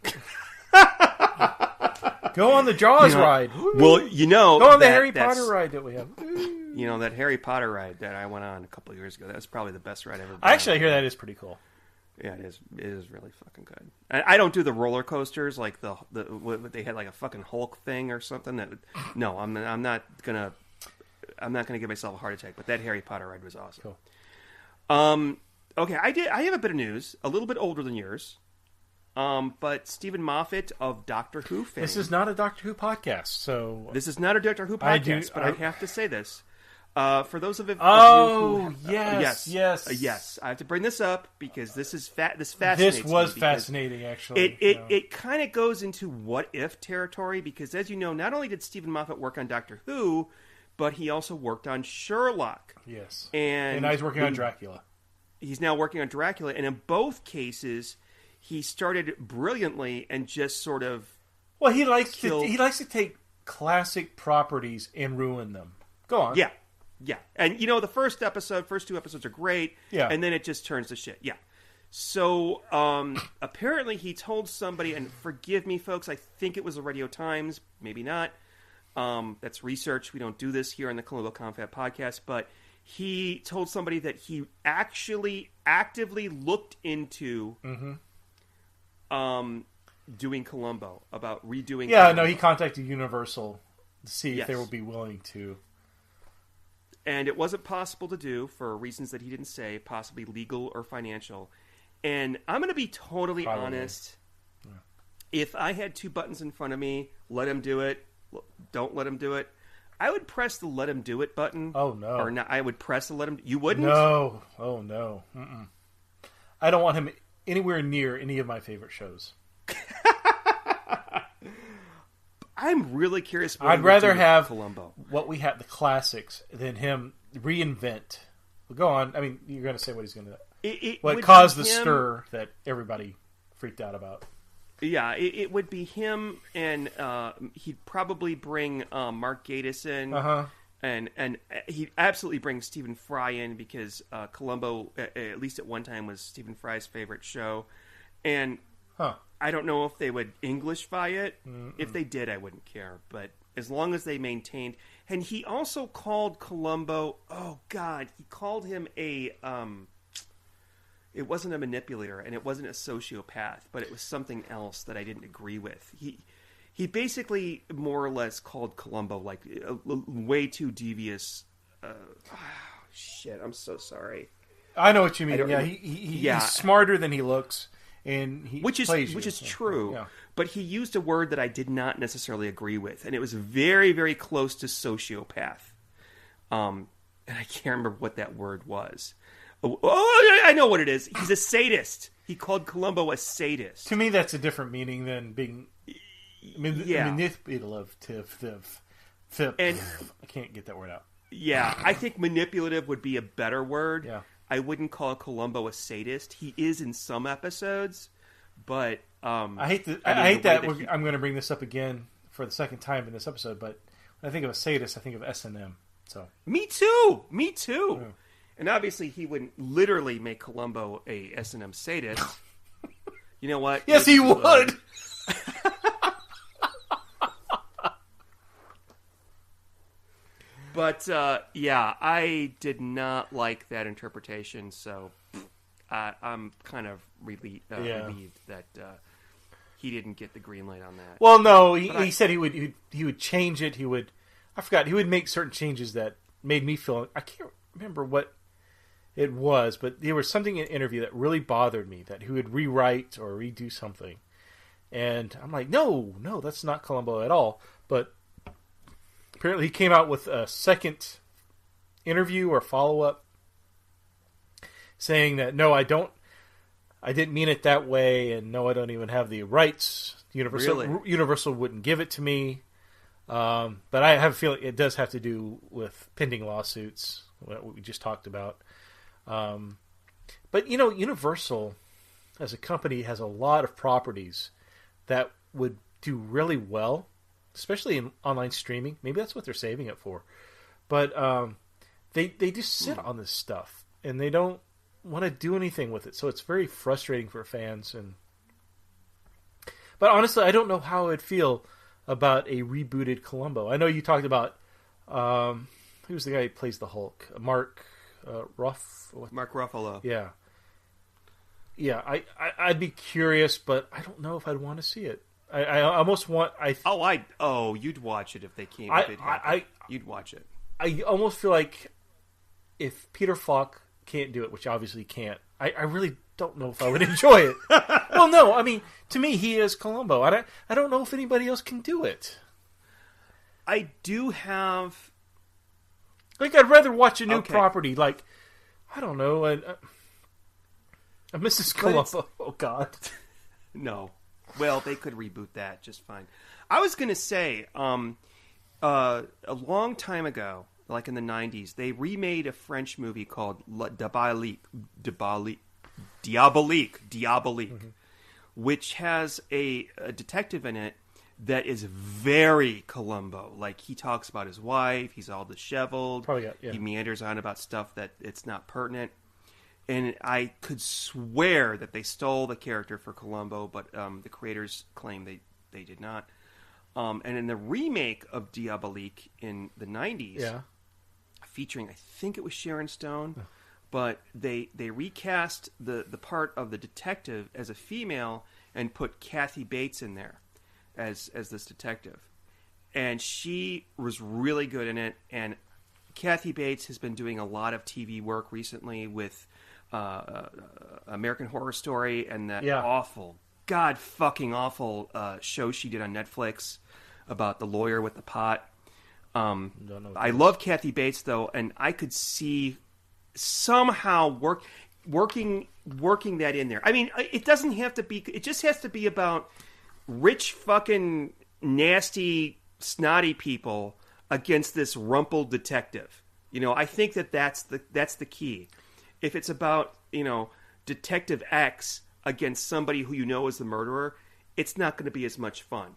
Go on the Jaws ride. Well, go on the Harry Potter ride that we have. That Harry Potter ride that I went on a couple of years ago. That was probably the best ride I've ever been Actually, on. I hear that is pretty cool. Yeah, it is. It is really fucking good. I don't do the roller coasters like what they had like a fucking Hulk thing or something. No, I'm not gonna give myself a heart attack. But that Harry Potter ride was awesome. Cool. Okay, I have a bit of news, a little bit older than yours. But Stephen Moffat of Doctor Who fame. This is not a Doctor Who podcast, so this is not a Doctor Who podcast. I have to say this. For those of you who... yes. Yes. I have to bring this up because this fascinates me. This was fascinating, actually. It kind of goes into what-if territory because, as you know, not only did Stephen Moffat work on Doctor Who, but he also worked on Sherlock. Yes. And now he's working on Dracula. He's now working on Dracula, and in both cases, he started brilliantly and just sort of... Well, he likes to take classic properties and ruin them. Go on. Yeah. And, the first two episodes are great. Yeah. And then it just turns to shit. Yeah. So, apparently he told somebody, and forgive me, folks, I think it was the Radio Times, maybe not. That's research. We don't do this here on the Columbo Confab podcast, but he told somebody that he actually actively looked into doing Columbo, about redoing Columbo. He contacted Universal to see if they would be willing to. And it wasn't possible to do for reasons that he didn't say, possibly legal or financial. And I'm going to be totally honest. Yeah. If I had two buttons in front of me, let him do it, don't let him do it, I would press the let him do it button. Oh, no. Or not, I would press the let him... You wouldn't? No. Oh, no. Mm-mm. I don't want him anywhere near any of my favorite shows. I'm really curious. I'd rather have Columbo. What we had, the classics, than him reinvent. Well, go on. I mean, you're going to say what he's going to do. What caused the stir that everybody freaked out about. Yeah, it would be him, and he'd probably bring Mark Gatiss in. And he'd absolutely bring Stephen Fry in because Columbo, at least at one time, was Stephen Fry's favorite show. And I don't know if they would Englishify it. Mm-mm. If they did, I wouldn't care. But as long as they maintained... And he also called Columbo... Oh, God. He called him a... it wasn't a manipulator, and it wasn't a sociopath, but it was something else that I didn't agree with. He basically more or less called Columbo like a way too devious... shit, I'm so sorry. I know what you mean. Yeah, he's smarter than he looks. And which is true, but he used a word that I did not necessarily agree with, and it was very, very close to sociopath. And I can't remember what that word was. Oh, I know what it is. He's a sadist. He called Columbo a sadist. To me, that's a different meaning than being manipulative. And I can't get that word out. Yeah, I think manipulative would be a better word. Yeah. I wouldn't call Columbo a sadist. He is in some episodes, but I hate that I'm going to bring this up again for the second time in this episode. But when I think of a sadist, I think of S&M. So me too. Yeah. And obviously, he wouldn't literally make Columbo a S&M sadist. You know what? Yes, he would. But, I did not like that interpretation, so I'm kind of relieved that he didn't get the green light on that. Well, no, he said he would change it. He would make certain changes that made me feel... I can't remember what it was, but there was something in an interview that really bothered me, that he would rewrite or redo something. And I'm like, no, that's not Columbo at all. But... apparently, he came out with a second interview or follow-up saying that, no, I didn't mean it that way, and no, I don't even have the rights. Universal wouldn't give it to me. But I have a feeling it does have to do with pending lawsuits, what we just talked about. But, Universal, as a company, has a lot of properties that would do really well, especially in online streaming. Maybe that's what they're saving it for. But they just sit on this stuff, and they don't want to do anything with it. So it's very frustrating for fans. But honestly, I don't know how I'd feel about a rebooted Columbo. I know you talked about who's the guy who plays the Hulk? Mark Ruffalo. Yeah. Yeah, I'd be curious, but I don't know if I'd want to see it. I almost want... you'd watch it if they came. You'd watch it. I almost feel like if Peter Falk can't do it, which obviously he can't, I really don't know if I would enjoy it. Well, no, I mean, to me, he is Columbo. I don't know if anybody else can do it. I do have... Like, I'd rather watch a new property, like, I don't know, a Mrs. Columbo. Oh, God. No. Well, they could reboot that just fine. I was going to say, a long time ago, like in the 90s, they remade a French movie called Diabolique, which has a detective in it that is very Columbo. Like, he talks about his wife, he's all disheveled, he meanders on about stuff that it's not pertinent. And I could swear that they stole the character for Columbo, but the creators claim they did not. And in the remake of Diabolique in the 90s, featuring, I think it was Sharon Stone, but they recast the part of the detective as a female and put Kathy Bates in there as this detective. And she was really good in it. And Kathy Bates has been doing a lot of TV work recently with American Horror Story and that awful, God-fucking awful show she did on Netflix about the lawyer with the pot. I love Kathy Bates, though, and I could see somehow working that in there. I mean, it doesn't have to be... It just has to be about rich, fucking, nasty, snotty people against this rumpled detective. I think that's the key. If it's about, Detective X against somebody who is the murderer, it's not going to be as much fun.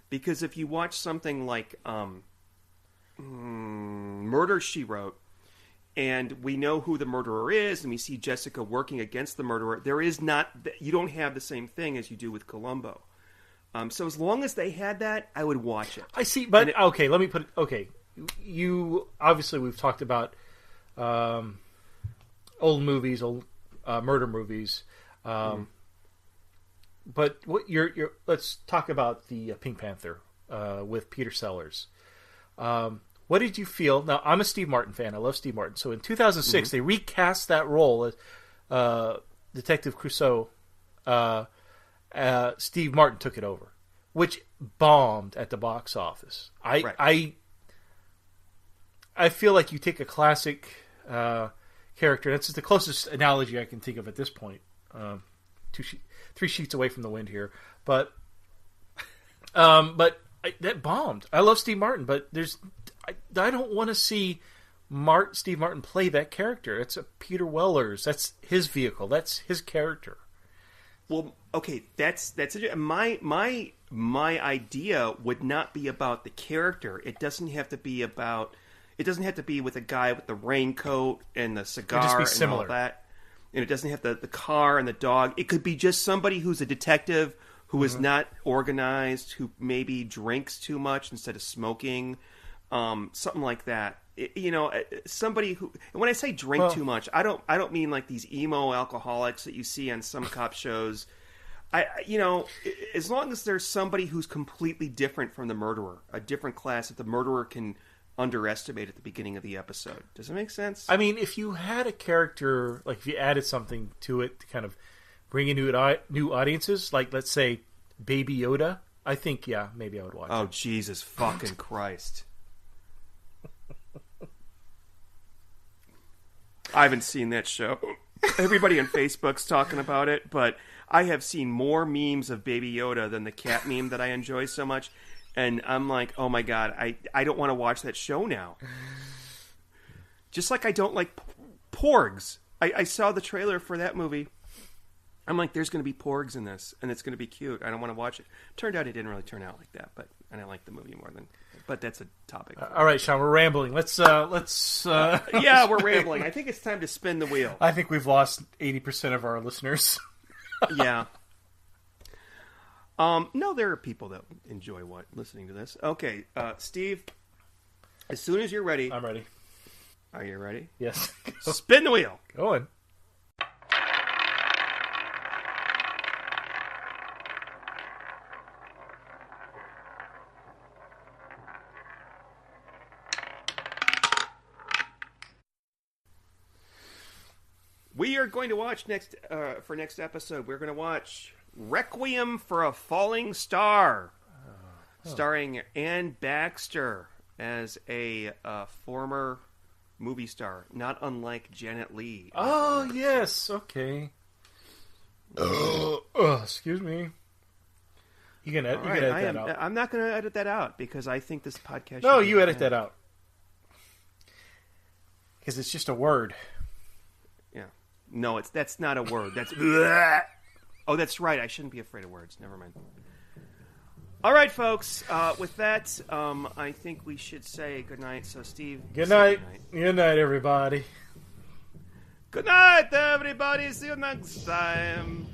Because if you watch something like Murder, She Wrote, and we know who the murderer is, and we see Jessica working against the murderer, you don't have the same thing as you do with Columbo. So as long as they had that, I would watch it. I see, but okay, let me put it... Okay, obviously we've talked about... old movies, old murder movies, but let's talk about the Pink Panther with Peter Sellers. What did you feel? Now, I'm a Steve Martin fan. I love Steve Martin. So in 2006, they recast that role as Detective Clouseau. Steve Martin took it over, which bombed at the box office. I feel like you take a classic character. That's the closest analogy I can think of at this point. 3 sheets away from the wind here, but that bombed. I love Steve Martin, but I don't want to see Steve Martin play that character. It's a Peter Weller's. That's his vehicle. That's his character. Well, okay, that's it. My idea would not be about the character. It doesn't have to be about. It doesn't have to be with a guy with the raincoat and the cigar and all that. And it doesn't have the car and the dog. It could be just somebody who's a detective who is not organized, who maybe drinks too much instead of smoking, something like that. Somebody who. And when I say drink too much, I don't mean like these emo alcoholics that you see on some cop shows. As long as there's somebody who's completely different from the murderer, a different class that the murderer can underestimate at the beginning of the episode. Does it make sense? I mean, if you had a character, like if you added something to it to kind of bring in new audiences, like let's say Baby Yoda, I think, maybe I would watch it. Oh, Jesus fucking Christ. I haven't seen that show. Everybody on Facebook's talking about it, but I have seen more memes of Baby Yoda than the cat meme that I enjoy so much. And I'm like, oh my God, I don't want to watch that show now. Just like I don't like porgs. I saw the trailer for that movie. I'm like, there's going to be porgs in this, and it's going to be cute. I don't want to watch it. Turned out it didn't really turn out like that, but I like the movie more than. But that's a topic. All right, Sean, we're rambling. Let's. Yeah, we're rambling. I think it's time to spin the wheel. I think we've lost 80% of our listeners. Yeah. No, there are people that enjoy listening to this. Okay, Steve, as soon as you're ready. I'm ready. Are you ready? Yes. Spin the wheel. Go on. We are going to watch next episode. We're going to watch Requiem for a Falling Star, starring Ann Baxter as a former movie star, not unlike Janet Leigh. Oh yes, okay. Excuse me. You can edit that out. I'm not going to edit that out because I think this podcast. No, you edit that out because it's just a word. Yeah. No, that's not a word. That's oh, that's right. I shouldn't be afraid of words. Never mind. All right, folks. With that, I think we should say goodnight. So, Steve. Good night. Good night, everybody. Good night, everybody. See you next time.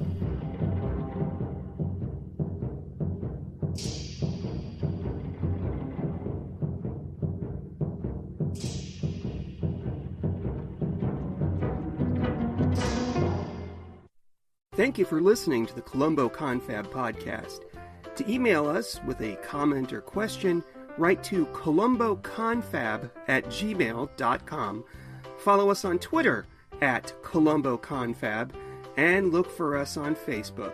Thank you for listening to the Columbo Confab podcast. To email us with a comment or question, write to columboconfab@gmail.com. Follow us on Twitter @columboconfab, and look for us on Facebook.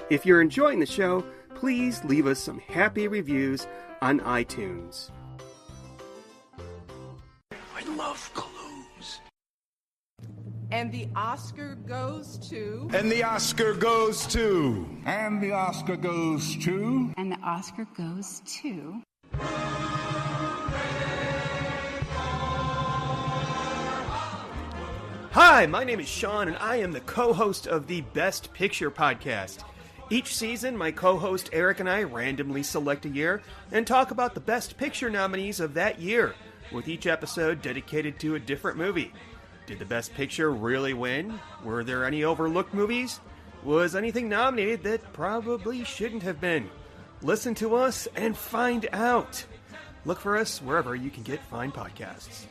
If you're enjoying the show, please leave us some happy reviews on iTunes. I love clues. And the Oscar goes to... And the Oscar goes to... And the Oscar goes to... And the Oscar goes to... Hi, my name is Sean, and I am the co-host of the Best Picture podcast. Each season, my co-host Eric and I randomly select a year and talk about the Best Picture nominees of that year, with each episode dedicated to a different movie. Did the Best Picture really win? Were there any overlooked movies? Was anything nominated that probably shouldn't have been? Listen to us and find out. Look for us wherever you can get fine podcasts.